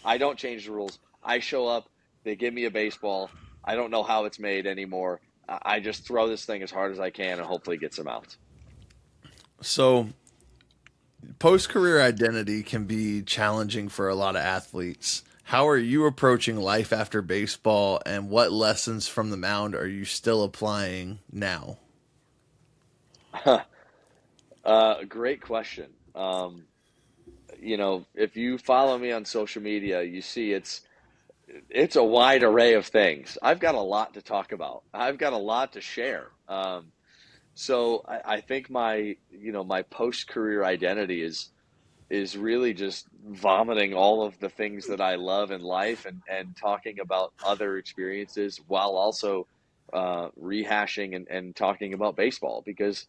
I don't change the rules. I show up, they give me a baseball. I don't know how it's made anymore. I just throw this thing as hard as I can and hopefully get some outs. So, post career identity can be challenging for a lot of athletes. How are you approaching life after baseball, and what lessons from the mound are you still applying now? Great question. If you follow me on social media, you see it's a wide array of things. I've got a lot to talk about. I've got a lot to share. So I think my post career identity is really just vomiting all of the things that I love in life and talking about other experiences while also rehashing and talking about baseball because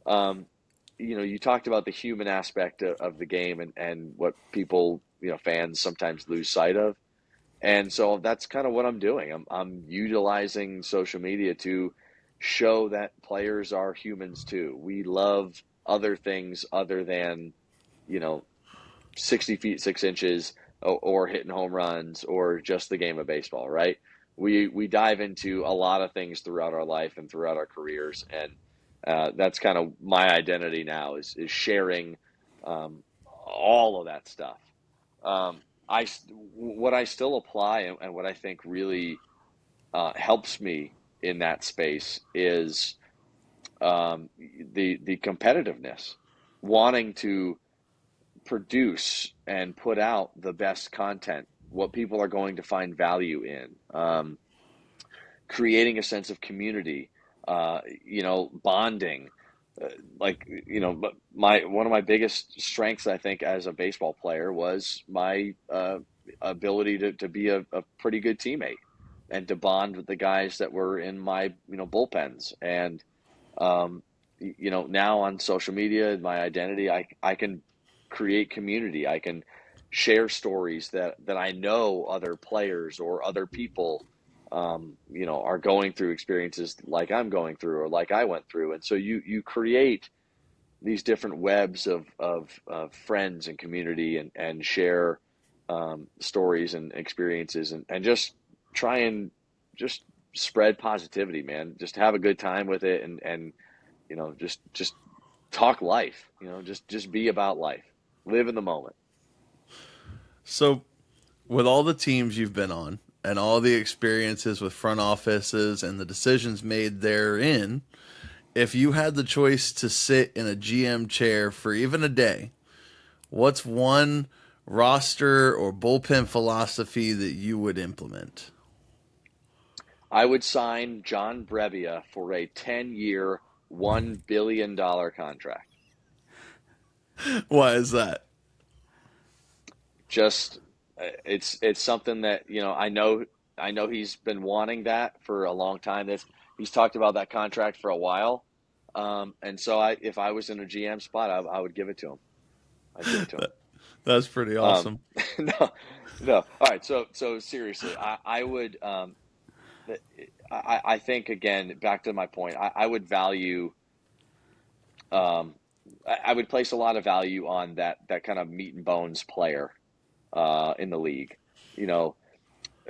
um, you talked about the human aspect of the game and what people fans sometimes lose sight of, and so that's kind of what I'm doing. I'm utilizing social media to show that players are humans too. We love other things other than you know 60 feet 6 inches or hitting home runs or just the game of baseball, right? We dive into a lot of things throughout our life and throughout our careers, and That's kind of my identity now, is sharing all of that stuff. Um, what I still apply, and what I think really helps me in that space is the competitiveness, wanting to produce and put out the best content, what people are going to find value in, creating a sense of community, bonding. Uh, but my one of my biggest strengths, I think, as a baseball player was my ability to be a pretty good teammate and to bond with the guys that were in my bullpens. And now on social media, my identity, I can create community. I can share stories that I know other players or other people, are going through experiences like I'm going through or like I went through. And so you create these different webs of friends and community, and share stories and experiences, and just try and just spread positivity, man. Just have a good time with it, and just talk life. Just be about life, live in the moment. So, with all the teams you've been on and all the experiences with front offices and the decisions made therein, if you had the choice to sit in a GM chair for even a day, what's one roster or bullpen philosophy that you would implement? I would sign John Brebbia for a 10-year, $1 billion contract. Why is that? Just it's something that I know he's been wanting that for a long time. He's talked about that contract for a while, and so if I was in a GM spot, I would give it to him. I'd give it to him. That's pretty Um, awesome. no, no. All right. So seriously, I would. I think, again, back to my point. I would value. Um, I would place a lot of value on that kind of meat and bones player in the league. You know,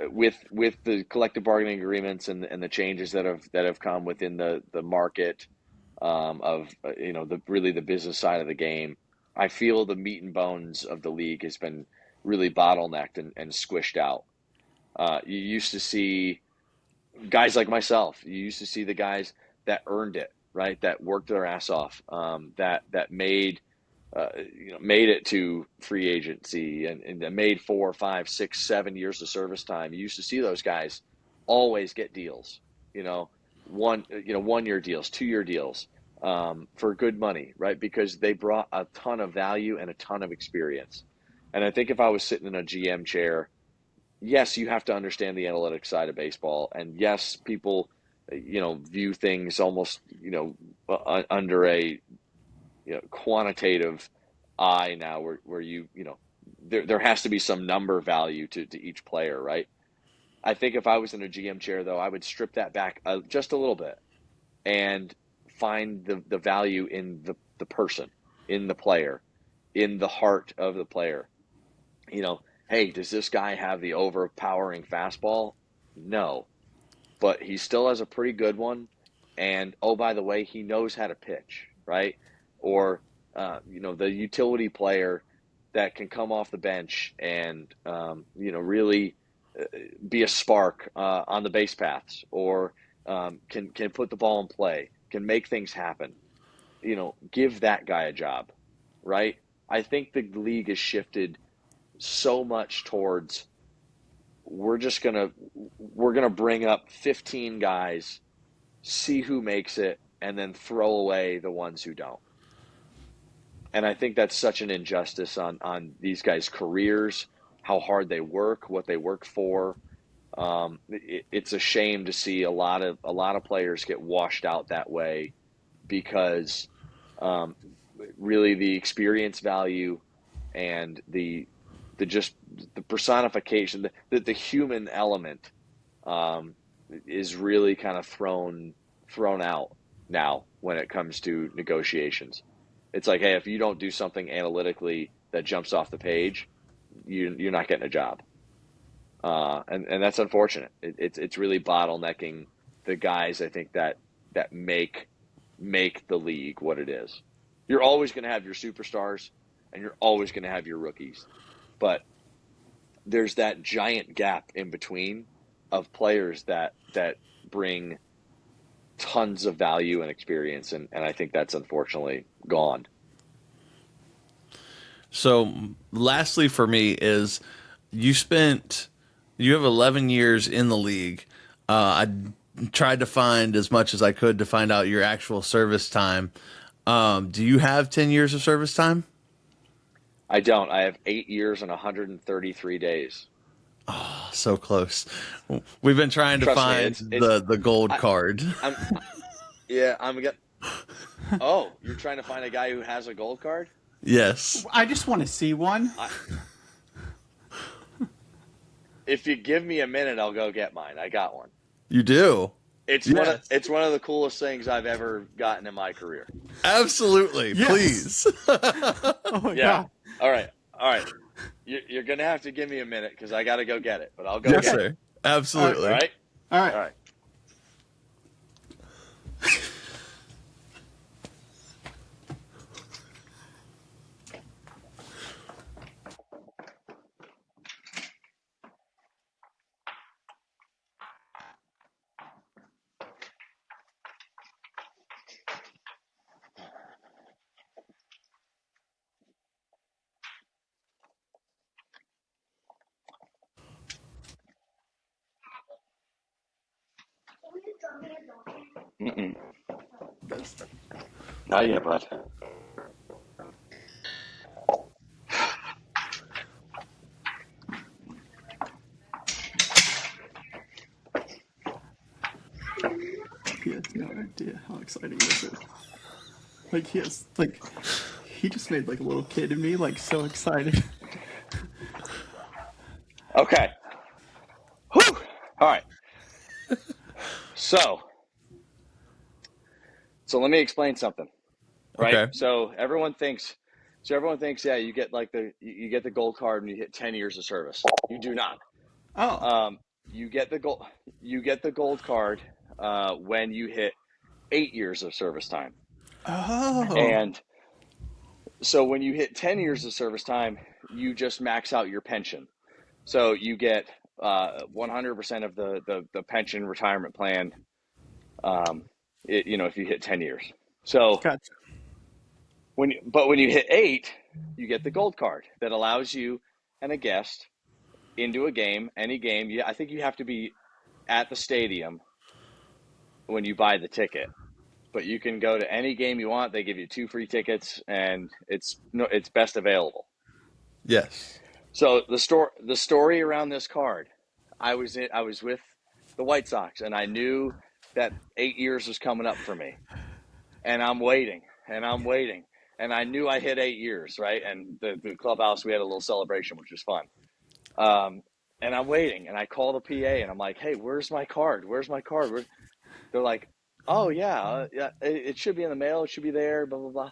with the collective bargaining agreements and the changes that have come within the market, of the business side of the game. I feel the meat and bones of the league has been really bottlenecked and squished out. You used to see guys like myself. You used to see the guys that earned it, right? That worked their ass off. That made it to free agency, and that made 4, 5, 6, 7 years of service time. You used to see those guys always get deals, you know, 1 year deals, 2 year deals, for good money, right? Because they brought a ton of value and a ton of experience. And I think if I was sitting in a GM chair, yes, you have to understand the analytics side of baseball, and yes, people, view things almost, under a quantitative eye now, where there has to be some number value to each player, right? I think if I was in a GM chair, though, I would strip that back just a little bit, and find the value in the person, in the player, in the heart of the player. You know, hey, does this guy have the overpowering fastball? No, but he still has a pretty good one. And oh, by the way, he knows how to pitch, right? Or the utility player that can come off the bench and really uh, be a spark on the base paths, or can put the ball in play, can make things happen. Give that guy a job, right? I think the league has shifted so much towards, we're just gonna we're gonna bring up 15 guys, see who makes it, and then throw away the ones who don't. And I think that's such an injustice on these guys' careers, how hard they work, what they work for. It's a shame to see a lot of players get washed out that way, because um, really the experience value, and the just the personification, the human element, um, is really kind of thrown out now when it comes to negotiations. It's like, hey, if you don't do something analytically that jumps off the page, you're not getting a job, and that's unfortunate. It's really bottlenecking the guys, I think, that make, make the league what it is. You're always going to have your superstars and you're always going to have your rookies. But there's that giant gap in between of players that bring tons of value and experience, and I think that's unfortunately gone. So, lastly for me is you have 11 years in the league. I tried to find as much as I could to find out your actual service time. Do you have 10 years of service time? I don't. I have 8 years and 133 days. So close. We've been trying to Trust me, find it's the gold I, card. I'm yeah, I'm gonna. Oh, you're trying to find a guy who has a gold card? Yes. I just want to see one. If you give me a minute, I'll go get mine. I got one. You do. It's Yes. it's one of the coolest things I've ever gotten in my career. Absolutely. Yes. Please. Oh my Yeah. god. All right. You're gonna have to give me a minute because I got to go get it. But I'll go Yes, get it. sir. Absolutely. All right. All right. All right. Mm-mm. Not yet, bud. He has no idea how exciting this is. Like he just made like a little kid in me like so excited. Okay. Whew. All right. So let me explain something. Right. Okay. So everyone thinks, yeah, you get like you get the gold card when you hit 10 years of service. You do not. Oh. You get the gold card when you hit 8 years of service time. Oh. And so when you hit 10 years of service time, you just max out your pension. So you get 100% of the pension retirement plan. If you hit 10 years. So Gotcha. when you hit 8, you get the gold card that allows you and a guest into a game, any game. I think you have to be at the stadium when you buy the ticket, but you can go to any game you want. They give you 2 free tickets, and it's best available. Yes. So the story around this card, I was with the White Sox, and I knew that 8 years was coming up for me, and I'm waiting, and I knew I hit 8 years, right? And the clubhouse, we had a little celebration, which was fun. And I'm waiting, and I call the PA, and I'm like, "Hey, where's my card? Where's my card?" They're like, "Oh yeah, it should be in the mail. It should be there." Blah blah blah.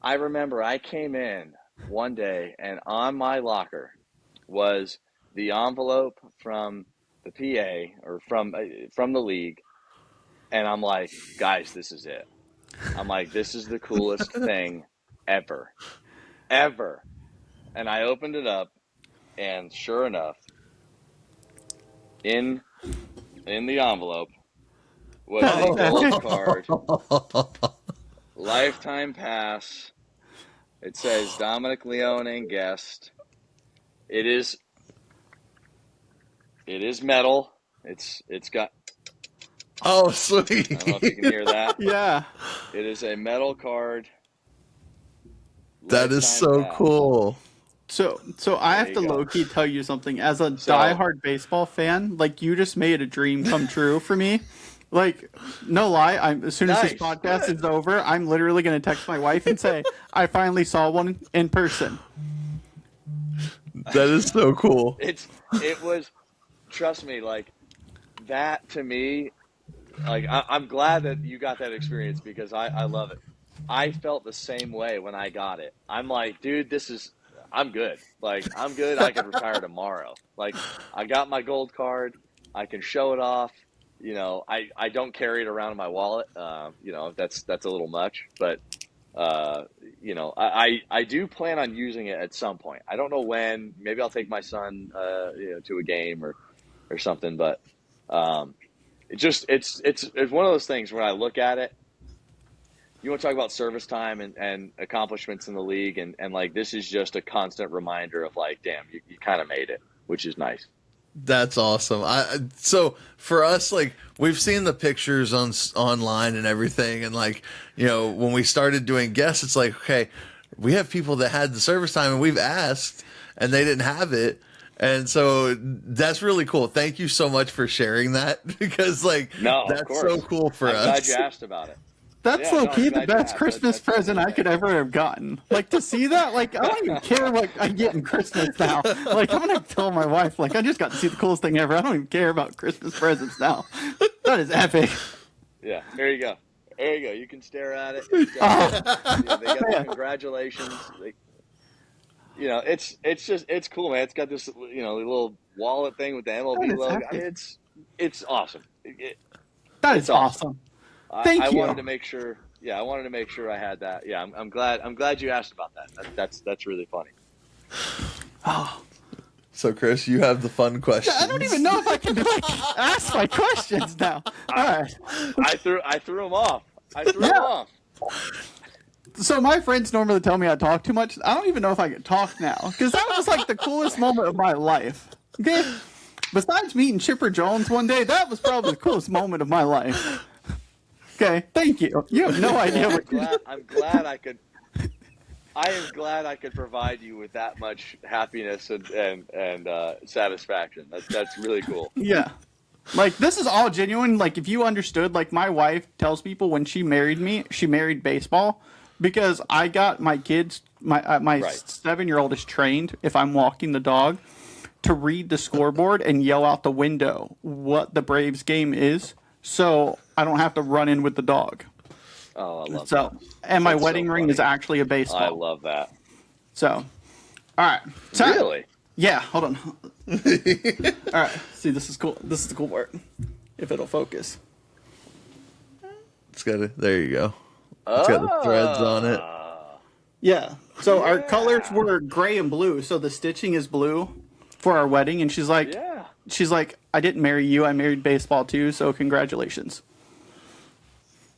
I remember I came in one day, and on my locker was the envelope from the PA or from the league, and I'm like, "Guys, this is it." I'm like, "This is the coolest thing ever, ever." And I opened it up, and sure enough, in the envelope was a gold card, lifetime pass. It says Dominic Leone guest. It is metal. It's got. Oh, I sweet. don't know if you can hear that. Yeah. It is a metal card. That is so pass. cool. So I have to low key tell you something. As a diehard baseball fan, like you just made a dream come true for me. Like, no lie, as soon as this podcast is over, I'm literally going to text my wife and say, I finally saw one in person. That is so cool. It was, trust me, like that to me, like I'm glad that you got that experience because I love it. I felt the same way when I got it. I'm like, dude, I'm good. Like, I'm good. I could retire tomorrow. Like, I got my gold card. I can show it off. I don't carry it around in my wallet. That's a little much, but I do plan on using it at some point. I don't know when. Maybe I'll take my son, to a game or something. But it's one of those things when I look at it. You want to talk about service time and accomplishments in the league, and like this is just a constant reminder of like, damn, you kind of made it, which is nice. That's awesome. So for us, like we've seen the pictures online and everything, and like when we started doing guests, it's like okay, we have people that had the service time, and we've asked, and they didn't have it, and so that's really cool. Thank you so much for sharing that because like No, of that's course. so cool for I'm us. glad you asked about it. That's Yeah, low no, I'm key the glad you best asked. Christmas That's present I could ever have gotten. Like to see that, like I don't even care what I get in Christmas now. Like I'm gonna tell my wife, like I just got to see the coolest thing ever. I don't even care about Christmas presents now. That is epic. Yeah, there you go. There you go. You can stare at it. They got the Man. congratulations. It's cool, man. It's got this little wallet thing with the That MLB is logo. I epic. mean, it's awesome. That It's is awesome. Thank I you. wanted to make sure. Yeah, I wanted to make sure I had that. Yeah, I'm glad. I'm glad you asked about that. That's really funny. Oh, So Chris, you have the fun questions. I don't even know if I can like ask my questions now. All right. I threw them off. I threw them Yeah. off. So my friends normally tell me I talk too much. I don't even know if I can talk now because that was like the coolest moment of my life. Okay. Besides meeting Chipper Jones one day, that was probably the coolest moment of my life. Okay, thank you. You have no idea what I'm glad I could. I am glad I could provide you with that much happiness and satisfaction. That's really cool. Yeah. Like this is all genuine. Like if you understood, like my wife tells people when she married me, she married baseball because I got my kids. My Right. 7-year-old is trained if I'm walking the dog to read the scoreboard and yell out the window what the Braves game is, so I don't have to run in with the dog. Oh, I love So that. and my That's so wedding ring is funny. actually a I baseball. love that. So, all right. So, Really? Yeah, hold on. All right. See, this is cool. This is the cool part. If it'll focus. It's got there you go. It's got the threads on it. Yeah. So our Yeah. colors were gray and blue. So the stitching is blue for our wedding. And she's like, Yeah. I didn't marry you. I married baseball too. So congratulations.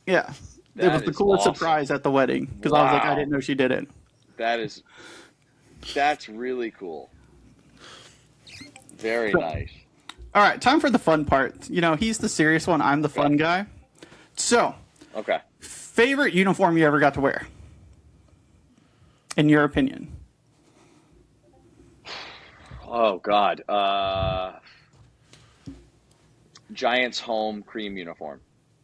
Yeah. It That was the is coolest awesome. surprise at the wedding because I was like, I Wow. didn't know she did it. That's really cool. Very nice. All right. Time for the fun part. He's the serious one. I'm the fun guy. So, Okay. favorite uniform you ever got to wear? In your opinion? Oh God. Giants home cream uniform.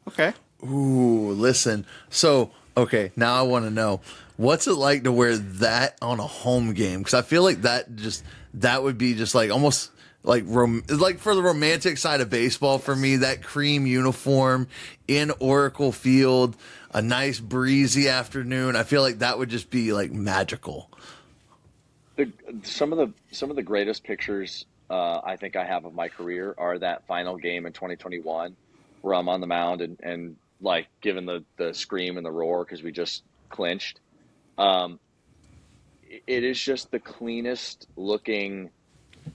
Okay. Ooh, listen. So, okay, now I want to know what's it like to wear that on a home game? Because I feel like that would be just like almost like like for the romantic side of baseball for me. That cream uniform in Oracle Field, a nice breezy afternoon. I feel like that would just be like magical. Some of the greatest pictures I think I have of my career are that final game in 2021 where I'm on the mound and like giving the scream and the roar because we just clinched. It is just the cleanest looking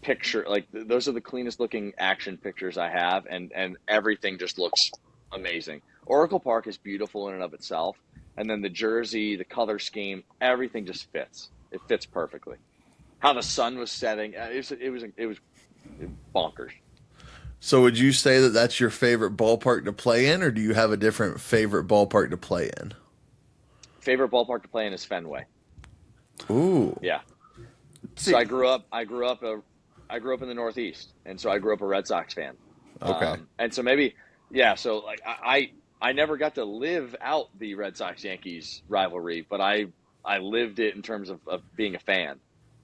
picture. Like those are the cleanest looking action pictures I have, and everything just looks amazing. Oracle Park is beautiful in and of itself, and then the jersey, the color scheme, everything just fits. It fits perfectly. How the sun was setting, it was bonkers. So, would you say that that's your favorite ballpark to play in, or do you have a different favorite ballpark to play in? Favorite ballpark to play in is Fenway. Ooh, Yeah. So I grew up in the Northeast, and so I grew up a Red Sox fan. Okay. And so maybe, yeah. So like I never got to live out the Red Sox Yankees rivalry, but I lived it in terms of being a fan.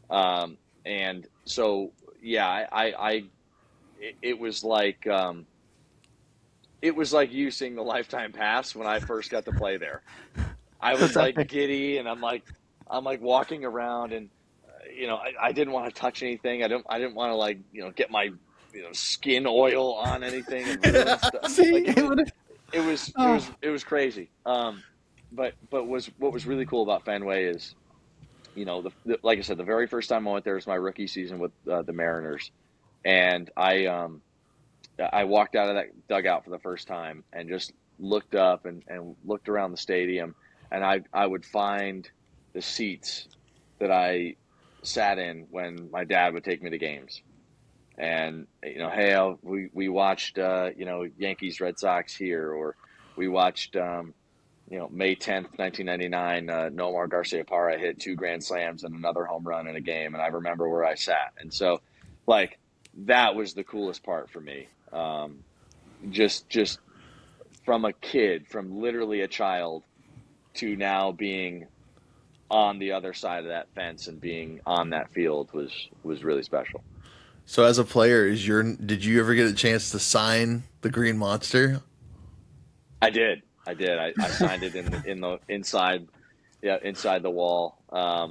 And so yeah, it was like you seeing the Lifetime Pass when I first got to play there. I was That's like epic. giddy, and I'm like walking around, and I didn't want to touch anything. I didn't want to like get my skin oil on anything and ruin stuff. See, Like it would. it was crazy. But what was really cool about Fenway is, like I said, the very first time I went there was my rookie season with the Mariners, and I walked out of that dugout for the first time and just looked up and looked around the stadium, and I would find the seats that I sat in when my dad would take me to games. And hey, we watched Yankees Red Sox here, or we watched May 10th, 1999, Nomar Garciaparra hit 2 grand slams and another home run in a game, and I remember where I sat. And so, like, that was the coolest part for me. Just from a kid, from literally a child, to now being on the other side of that fence and being on that field was really special. So as a player, did you ever get a chance to sign the Green Monster? I did. I signed it in the inside, inside the wall. I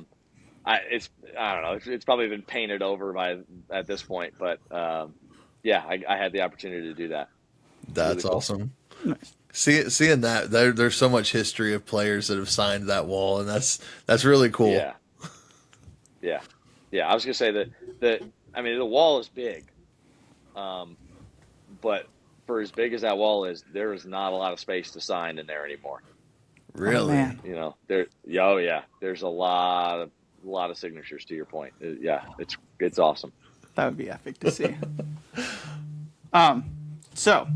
don't know. It's probably been painted over at this point, but yeah, I had the opportunity to do that. That's really cool. awesome. Nice. Seeing that there's so much history of players that have signed that wall, and that's really cool. Yeah. I was gonna say that the wall is big, but for as big as that wall is, there is not a lot of space to sign in there anymore. Really? Oh, man. There's a lot of signatures. To your point, it's awesome. That would be epic to see. So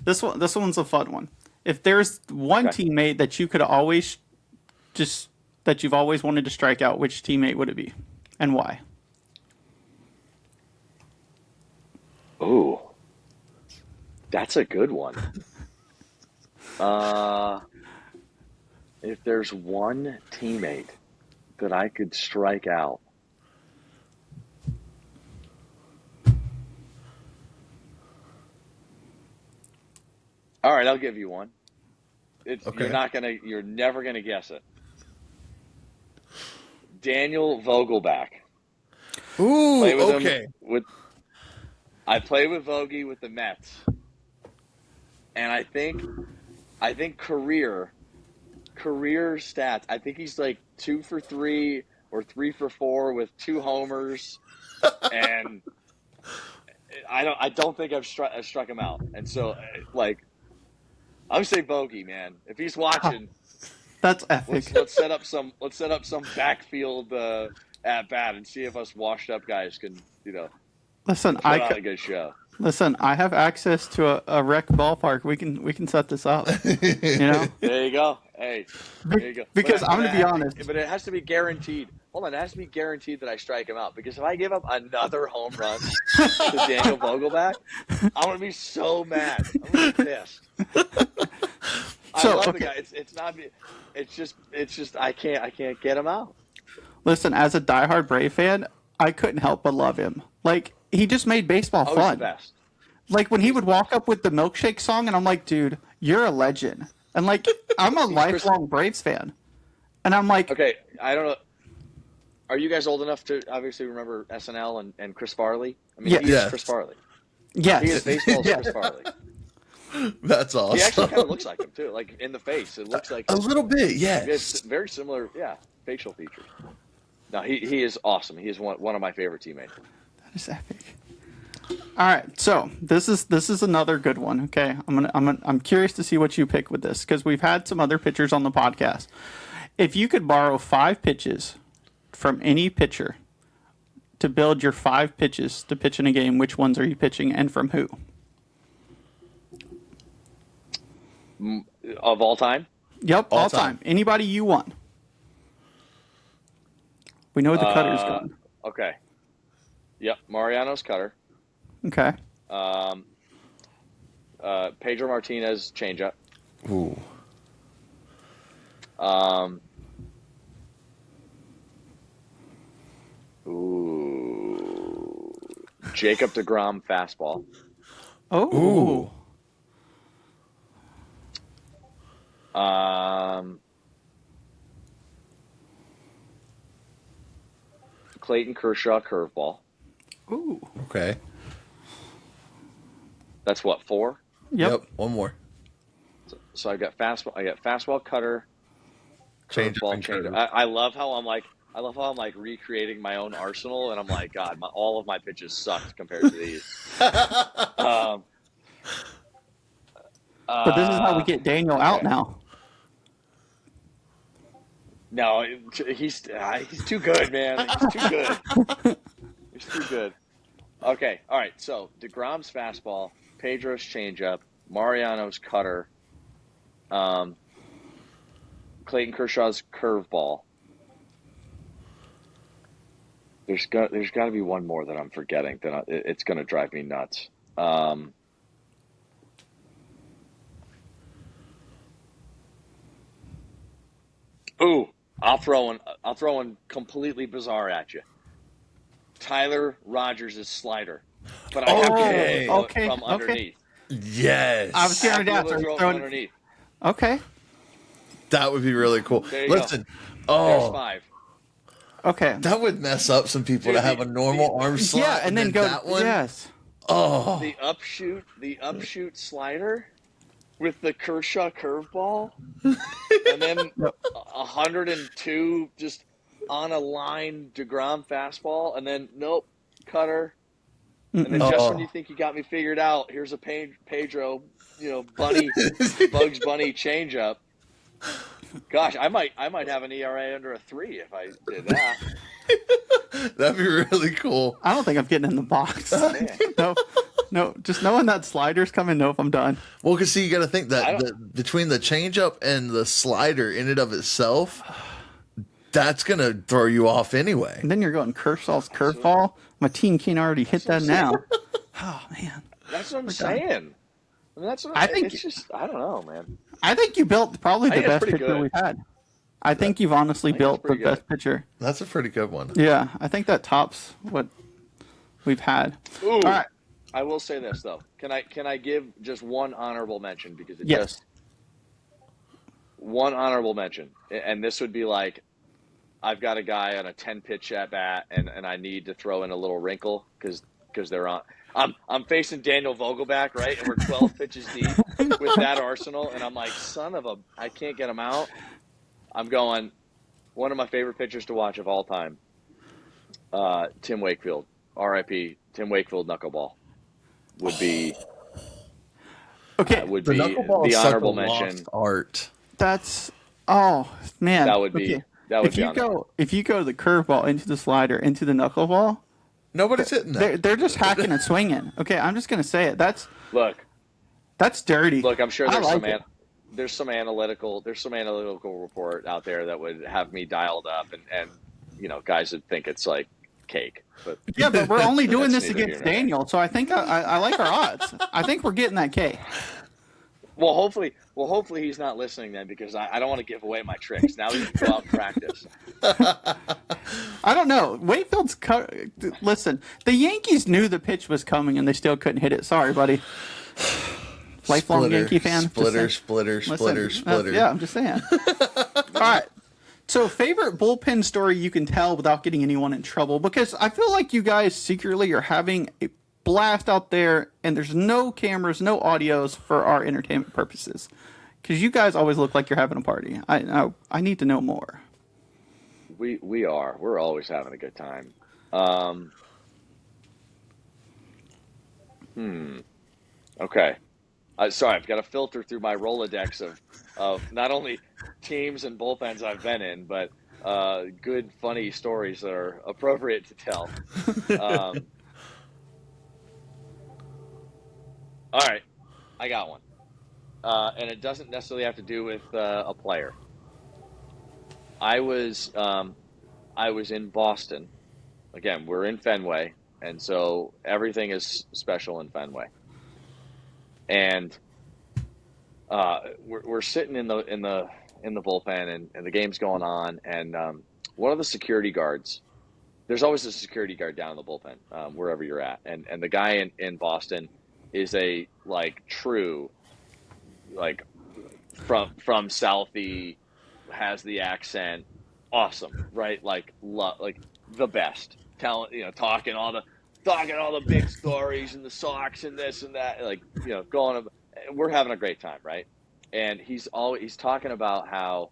this one's a fun one. If there's one teammate that you could always that you've always wanted to strike out, which teammate would it be, and why? Ooh, that's a good one. If there's one teammate that I could strike out, all right, I'll give you one. Okay. You're never gonna guess it. Daniel Vogelback. Ooh, Play with okay. him I played with Vogie with the Mets, and I think career stats. I think he's like 2 for 3 or 3 for 4 with 2 homers, and I don't think I've struck him out. And so, like, I would say Vogie, man. If he's watching, That's epic. let's set up some backfield at bat and see if us washed up guys can Listen, put on a good show. Listen, I have access to a rec ballpark. We can set this up. There you go. Hey, there you go. Because I'm going to be honest. But it has to be guaranteed. Hold on, it has to be guaranteed that I strike him out. Because if I give up another home run to Daniel Vogelback, I'm going to be so mad. I'm going to be pissed. I love the guy. It's just I can't get him out. Listen, as a diehard Brave fan, I couldn't help but love him. Like, he just made baseball fun. He's the best. Like, when he would walk up with the milkshake song, and I'm like, dude, you're a legend. And, like, I'm a lifelong Braves fan. And I'm like... Okay, I don't know. Are you guys old enough to obviously remember SNL and Chris Farley? I mean, he is Chris Farley. Yes. He is baseball's Chris Farley. That's awesome. He actually kind of looks like him, too. Like, in the face. It looks like... A little bit, yes. It's very similar, facial features. No, he is awesome. He is one of my favorite teammates. That is epic. All right, so this is another good one. Okay, I'm curious to see what you pick with this because we've had some other pitchers on the podcast. If you could borrow 5 pitches from any pitcher to build your 5 pitches to pitch in a game, which ones are you pitching and from who? Of all time? Yep, all time. Anybody you want. We know the cutter's going. Okay. Yep, Mariano's cutter. Okay. Pedro Martinez changeup. Ooh. Jacob deGrom fastball. Oh. Clayton Kershaw curveball. Ooh. Okay. That's what, 4? Yep. One more. So I got fastball, cutter, Change up curveball, and changeup. curve. I love how I'm recreating my own arsenal, and I'm like, God, all of my pitches sucked compared to these. Um, But this is how we get Daniel out okay. now. No, he's too good, man. He's too good. He's too good. Okay, all right. So DeGrom's fastball, Pedro's changeup, Mariano's cutter, um, Clayton Kershaw's curveball. There's got to be one more that I'm forgetting that it's going to drive me nuts. Ooh, I'll throw one completely bizarre at you. Tyler Rogers' slider, but I have to be able to throw it from underneath. Yes. I was I hearing have to be able that. to throw it from underneath. Okay. That would be really cool. There you Listen, go. There's oh, 5. Okay. that would mess up some people to have a normal arm slot. Yeah, and then go that one. Yes. Oh, The upshoot slider with the Kershaw curveball, and then 102 just on a line DeGrom fastball, and then nope, cutter, and then just when you think you got me figured out, here's a Pedro, Bugs Bunny changeup. Gosh, I might have an ERA under a 3 if I did that. that'd be really cool. I don't think I'm getting in the box. Man. No. Just knowing that slider's coming. No, if I'm done. Well, because see, you got to think that between the changeup and the slider in and of itself, that's gonna throw you off anyway. And then you're going Kershaw's curveball. My team can't already hit that now. Oh man. That's what I'm saying. I mean, it's just I don't know, man. I think you built probably the think it's best pretty pitcher good. we've had. I think you've honestly built the best pitcher. That's a pretty good one. Yeah, I think that tops what we've had. Ooh, All right. I will say this though. Can I give just one honorable mention because Yes. one honorable mention, and this would be like I've got a guy on a 10 pitch at bat, and I need to throw in a little wrinkle because they're on. I'm facing Daniel Vogelback, right, and we're 12 pitches deep with that arsenal, and I'm like, I can't get him out. I'm going. One of my favorite pitchers to watch of all time, Tim Wakefield, R.I.P. Tim Wakefield knuckleball, would be Okay. The honorable mention. Art. That's man. That would be. Okay. That would be on there. If you go the curveball into the slider into the knuckleball, Nobody's hitting that. they're just hacking and swinging. Okay, I'm just gonna say it. That's dirty. Look, I'm sure there's some analytical report out there that would have me dialed up, and guys would think it's like cake. But yeah, but we're only doing That's this neither against here nor Daniel, so I think I like our odds. I think we're getting that K. well, hopefully he's not listening then, because I don't want to give away my tricks. Now he can go out and practice. I don't know. Wakefield's listen. The Yankees knew the pitch was coming, and they still couldn't hit it. Sorry, buddy. Lifelong Yankee fan. Splitter. Yeah, I'm just saying. All right. So, favorite bullpen story you can tell without getting anyone in trouble? Because I feel like you guys secretly are having a blast out there, and there's no cameras, no audios for our entertainment purposes. Because you guys always look like you're having a party. I need to know more. We are. We're always having a good time. Okay. Sorry, I've got to filter through my Rolodex of not only teams and bullpens I've been in, but good, funny stories that are appropriate to tell. All right, I got one. And it doesn't necessarily have to do with a player. I was in Boston. Again, we're in Fenway, and so everything is special in Fenway. And we're sitting in the bullpen, and the game's going on, and one of the security guards. There's always a security guard down in the bullpen, wherever you're at, and the guy in Boston is a true from Southie, has the accent, awesome, right? Like the best talent, talking all the talking all the big stories and the Sox and this and that, like, going. We're having a great time, right? And he's talking about how,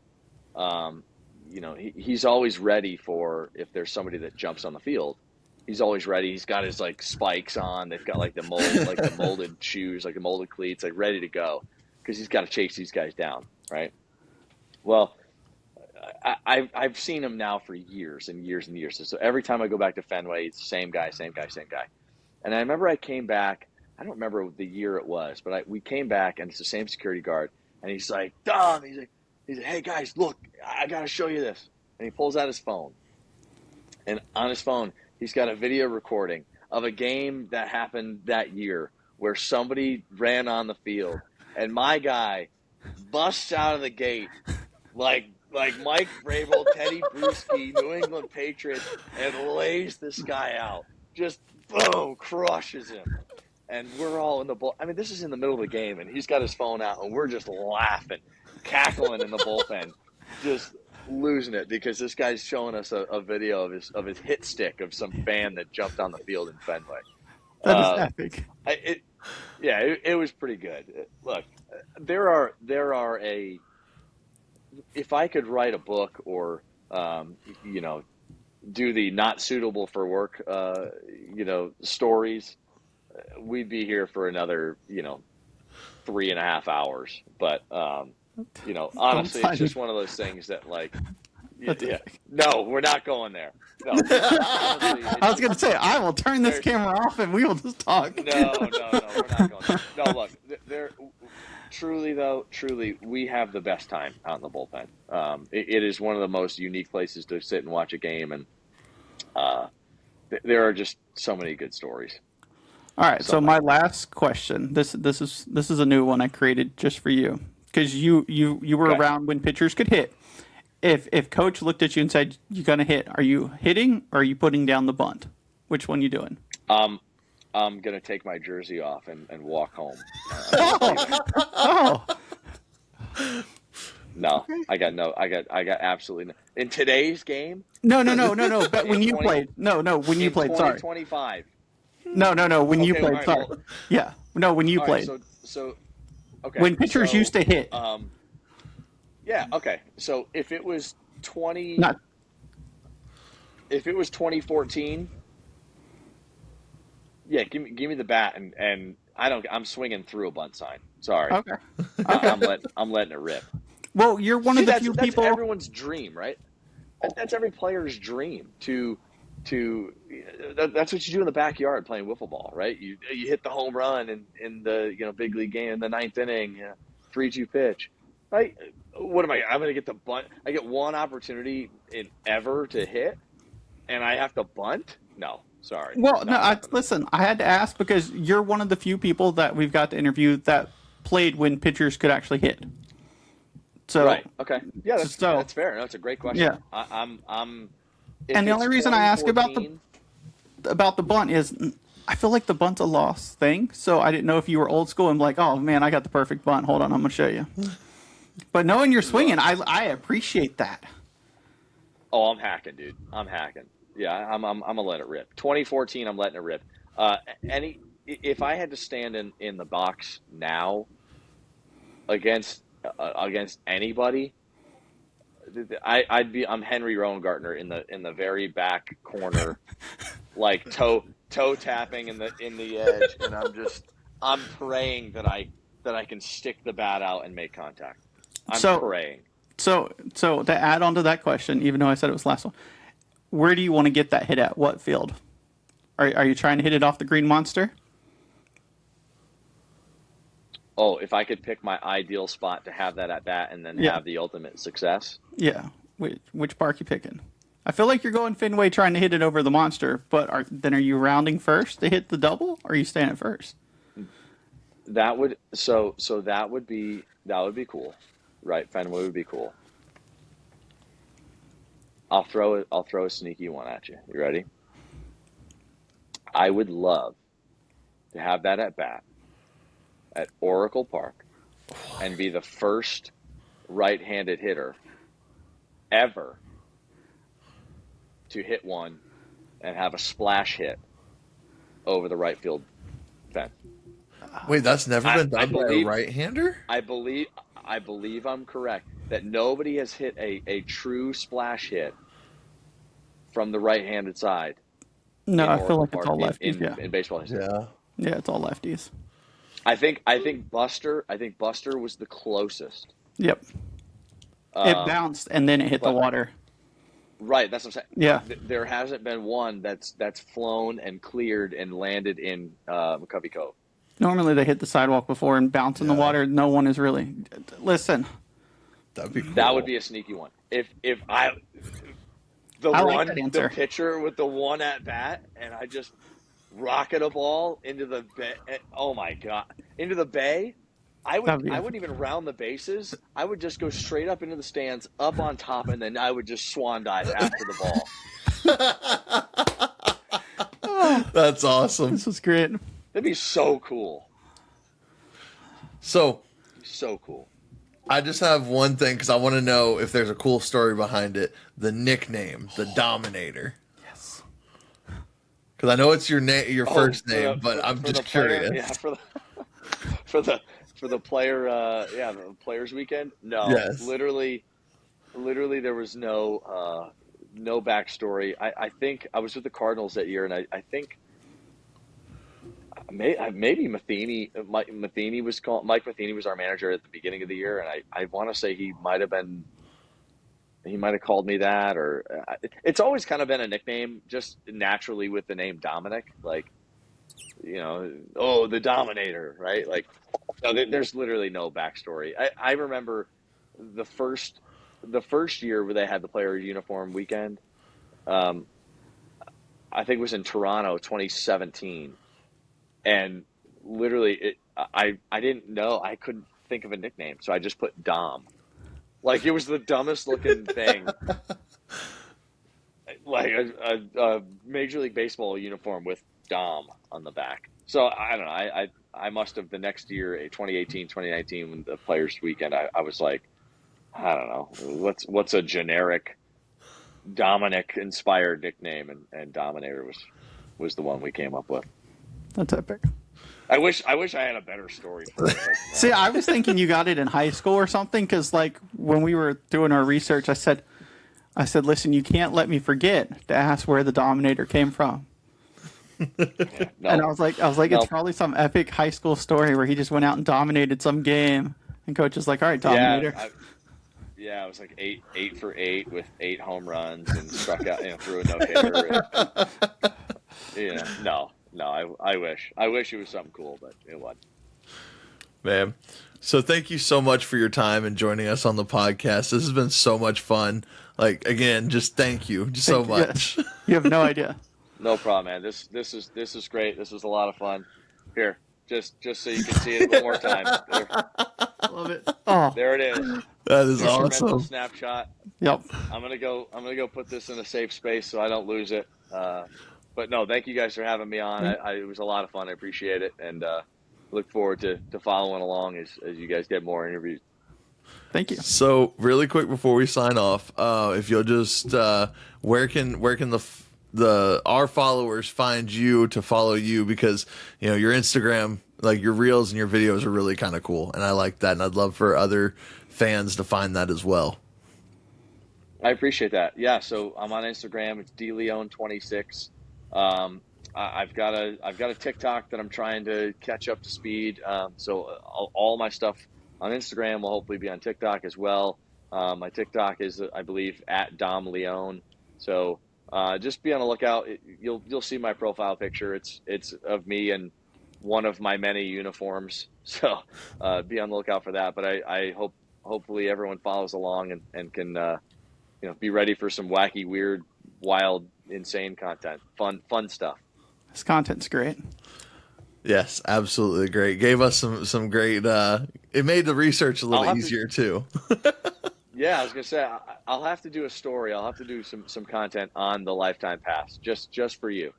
um, he's always ready for if there's somebody that jumps on the field. He's always ready. He's got his like spikes on. They've got like the molded shoes, like the molded cleats, like ready to go because he's got to chase these guys down, right? Well, I've seen him now for years and years and years. So every time I go back to Fenway, it's the same guy, same guy, same guy. And I remember I came back. I don't remember the year it was, but we came back and it's the same security guard. And he's like, Dom, he's like, hey guys, look, I got to show you this. And he pulls out his phone. And on his phone, he's got a video recording of a game that happened that year where somebody ran on the field. And my guy busts out of the gate like Mike Vrabel, Teddy Bruschi, New England Patriots, and lays this guy out. Just boom, crushes him. And we're all in the bull. I mean, this is in the middle of the game, and he's got his phone out, and we're just laughing, cackling in the bullpen, just losing it because this guy's showing us a video of his hit stick of some fan that jumped on the field in Fenway. That is epic. It was pretty good. Look, there are if I could write a book or do the not suitable for work stories, we'd be here for another 3.5 hours. But honestly, it's just one of those things that like no, we're not going there. No, honestly, I was going to say, I will turn this camera off and we will just talk. No, we're not going there. No, look, truly, we have the best time out in the bullpen. It is one of the most unique places to sit and watch a game, and there are just so many good stories. All right, so my last question. This is a new one I created just for you because you were around when pitchers could hit. If coach looked at you and said you're gonna hit, are you hitting or are you putting down the bunt? Which one you doing? I'm gonna take my jersey off and walk home. Oh. No, I got absolutely no. In today's game? No. But when you played, when you played. Sorry. 2025. No. When you played, right, sorry. well, Yeah. No, when you played. Right, so okay. When pitchers used to hit. Yeah. Okay. So if it was 2014, yeah, give me the bat and I'm swinging through a bunt sign. Sorry. Okay. I'm letting it rip. Well, you're one of the few people. That's everyone's dream, right? That's every player's dream that's what you do in the backyard playing wiffle ball, right? You hit the home run in the big league game in the ninth inning, 3-2 pitch, right? What am I'm going to get the bunt? I get one opportunity ever to hit, and I have to bunt? No, sorry. Well, listen, I had to ask because you're one of the few people that we've got to interview that played when pitchers could actually hit. So right, okay, yeah, that's fair. No, that's a great question. Yeah, I'm. And the only reason I ask about the bunt is I feel like the bunt's a lost thing. So I didn't know if you were old school and like, oh man, I got the perfect bunt. Hold on, I'm gonna show you. But knowing you're swinging, I appreciate that. Oh, I'm hacking, dude. I'm hacking. Yeah, I'm gonna let it rip. 2014, I'm letting it rip. If I had to stand in the box now against anybody, I'm Henry Rowengartner in the very back corner, like toe tapping in the edge, and I'm praying that I can stick the bat out and make contact. I'm praying. So to add on to that question, even though I said it was the last one, where do you want to get that hit at? What field? Are you trying to hit it off the Green Monster? Oh, if I could pick my ideal spot to have that at bat and then have the ultimate success. Yeah. Which park you picking? I feel like you're going Fenway trying to hit it over the Monster, but are you rounding first to hit the double, or are you staying at first? That would be cool, right? Fenway would be cool. I'll throw a sneaky one at you. You ready? I would love to have that at bat at Oracle Park and be the first right-handed hitter ever to hit one and have a splash hit over the right field fence. Wait, that's never been I done by a believe right-hander? I believe I'm correct that nobody has hit a true splash hit from the right-handed side No, in I feel Oracle like it's Park all lefties. Yeah, in baseball history. Yeah. yeah, it's all lefties. I think Buster was the closest. Yep. It Um, bounced and then it hit the but water. right, that's what I'm Yeah. saying. There hasn't been one that's flown and cleared and landed in McCovey Cove. Normally they hit the sidewalk before and bounce in the Yeah. water. No one is really. Listen, That'd be cool. That would be a sneaky one. If I the I like one that the answer. pitcher with the one at bat and I just rocket a ball into the bay. Oh my god, into the bay. I That'd be wouldn't even round the bases. I would just go straight up into the stands, up on top, and then I would just swan dive after the ball. That's awesome. this was great. That'd be so cool. So So cool. I just have one thing because I want to know if there's a cool story behind it. The nickname, the Dominator. Yes. Because I know it's your name, your first for name, but I'm for just the player, curious. yeah, for the player, the players weekend. No, Yes. literally, there was no backstory. I think I was with the Cardinals that year, and I think maybe Mike Matheny was our manager at the beginning of the year, and I want to say he might have called me that, or it's always kind of been a nickname just naturally with the name Dominic, like, the Dominator, right? Like, no, there's literally no backstory. I remember the first year where they had the player uniform weekend. I think it was in Toronto, 2017, and literally, I didn't know, I couldn't think of a nickname, so I just put Dom. Like, it was the dumbest looking thing, like a Major League Baseball uniform with Dom on the back. So I don't know. I must have the next year, 2018, 2019, when the Players Weekend, I was like, I don't know, what's a generic Dominic inspired nickname, and Dominator was the one we came up with. That's epic. I wish I had a better story for it. But, See, I was thinking you got it in high school or something because, like, when we were doing our research, I said, listen, you can't let me forget to ask where the Dominator came from. yeah, no, And I was like, no. it's probably some epic high school story where he just went out and dominated some game, and coach is like, all right, Dominator. Yeah, it was like 8 for 8 with 8 home runs and struck out, threw a no hitter. No, I wish it was something cool, but it wasn't. Man. So thank you so much for your time and joining us on the podcast. This has been so much fun. Like, again, just thank you so much. Yeah. You have no idea. No problem, man. This is great. This was a lot of fun. Here, just so you can see it one more time. Love it. Oh, There it is. That is Here's your mental awesome. snapshot. yep. I'm gonna go put this in a safe space so I don't lose it. But no, thank you guys for having me on. It was a lot of fun. I appreciate it, and look forward to following along as you guys get more interviews. Thank you. So really quick before we sign off, if you'll just where can our followers find you to follow you, because your Instagram, like your reels and your videos are really kind of cool, and I like that, and I'd love for other fans to find that as well. I appreciate that. Yeah, so I'm on Instagram. It's dleone26. I've got a TikTok that I'm trying to catch up to speed. So all my stuff on Instagram will hopefully be on TikTok as well. My TikTok is, I believe, at Dom Leone. So just be on the lookout. You'll see my profile picture. It's of me in one of my many uniforms. So be on the lookout for that. But I hopefully everyone follows along and can be ready for some wacky, weird, wild, insane content. Fun stuff. This content's great. Yes, absolutely great. Gave us some great. It made the research a little easier too. Yeah, I was gonna say I'll have to do a story. I'll have to do some content on the Lifetime Pass just for you.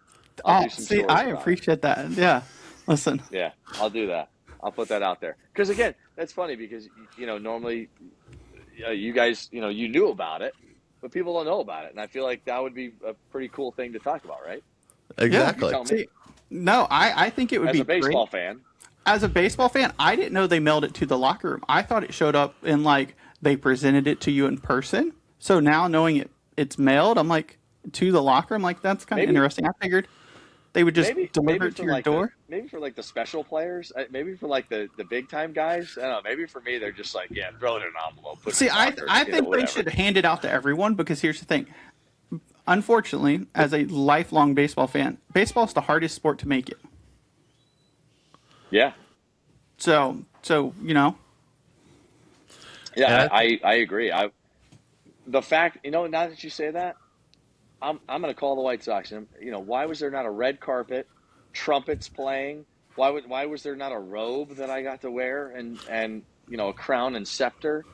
I'll do some stories I about it. appreciate that. Yeah. Listen. Yeah, I'll do that. I'll put that out there. Because again, that's funny because normally you guys you knew about it, but people don't know about it, and I feel like that would be a pretty cool thing to talk about, right? Exactly. You tell me. See, No, I think it would as be a baseball great. fan. As a baseball fan, I didn't know they mailed it to the locker room. I thought it showed up in like they presented it to you in person. So now knowing it's mailed, I'm like to the locker. I'm like that's kind of Maybe interesting. I figured they would just deliver maybe it to for your like the door. maybe for like the special players, maybe for like the big time guys. I don't know. Maybe for me, they're just like, yeah, throw it in an envelope, put it See, in a locker, I think they whatever. should hand it out to everyone because here's the thing. Unfortunately, as a lifelong baseball fan, baseball is the hardest sport to make it. Yeah, So yeah, Yeah. I agree. The fact, now that you say that, I'm going to call the White Sox. And why was there not a red carpet, trumpets playing? Why was there not a robe that I got to wear and a crown and scepter?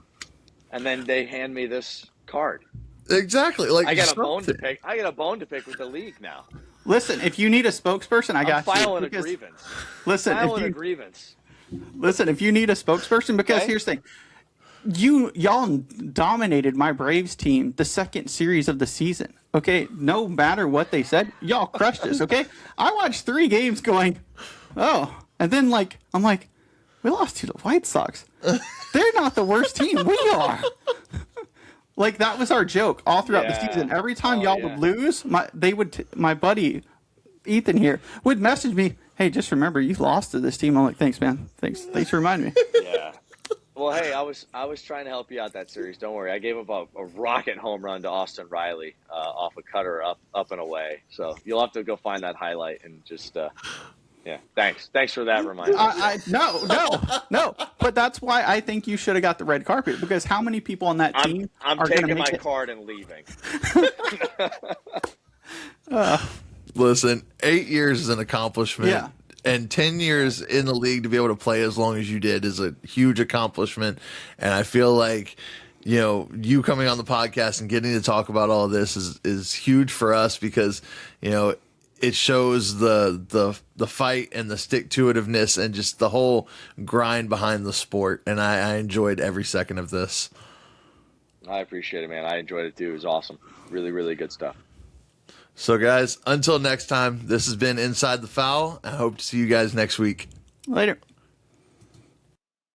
And then they hand me this card. Exactly. Like I got a bone to something. pick. I got a bone to pick with the league now. listen, if you need a spokesperson, I I'm got you. filing a Because grievance. listen, Filing a grievance. if you need a spokesperson, because Okay. here's the thing. Y'all dominated my Braves team the second series of the season. Okay, no matter what they said, y'all crushed us. Okay, I watched 3 games going, oh, and then I'm like, we lost to the White Sox. They're not the worst team. We are. Like that was our joke all throughout the Yeah. season. Every time Oh, y'all yeah. would lose, my buddy Ethan here would message me, "Hey, just remember you lost to this team." I'm like, "Thanks, man. Thanks for reminding me." Yeah. Well, hey, I was trying to help you out that series. Don't worry. I gave up a rocket home run to Austin Riley off a cutter up and away. So you'll have to go find that highlight and just yeah. Thanks for that reminder. No. But that's why I think you should have got the red carpet because how many people on that team I'm are going to taking make my it? card and leaving. Listen, 8 years is an accomplishment. Yeah. And 10 years in the league to be able to play as long as you did is a huge accomplishment. And I feel like, you coming on the podcast and getting to talk about all of this is huge for us because, it shows the fight and the stick-to-itiveness and just the whole grind behind the sport. And I enjoyed every second of this. I appreciate it, man. I enjoyed it too. It was awesome. Really, really good stuff. So, guys, until next time, this has been Inside the Foul. I hope to see you guys next week. Later.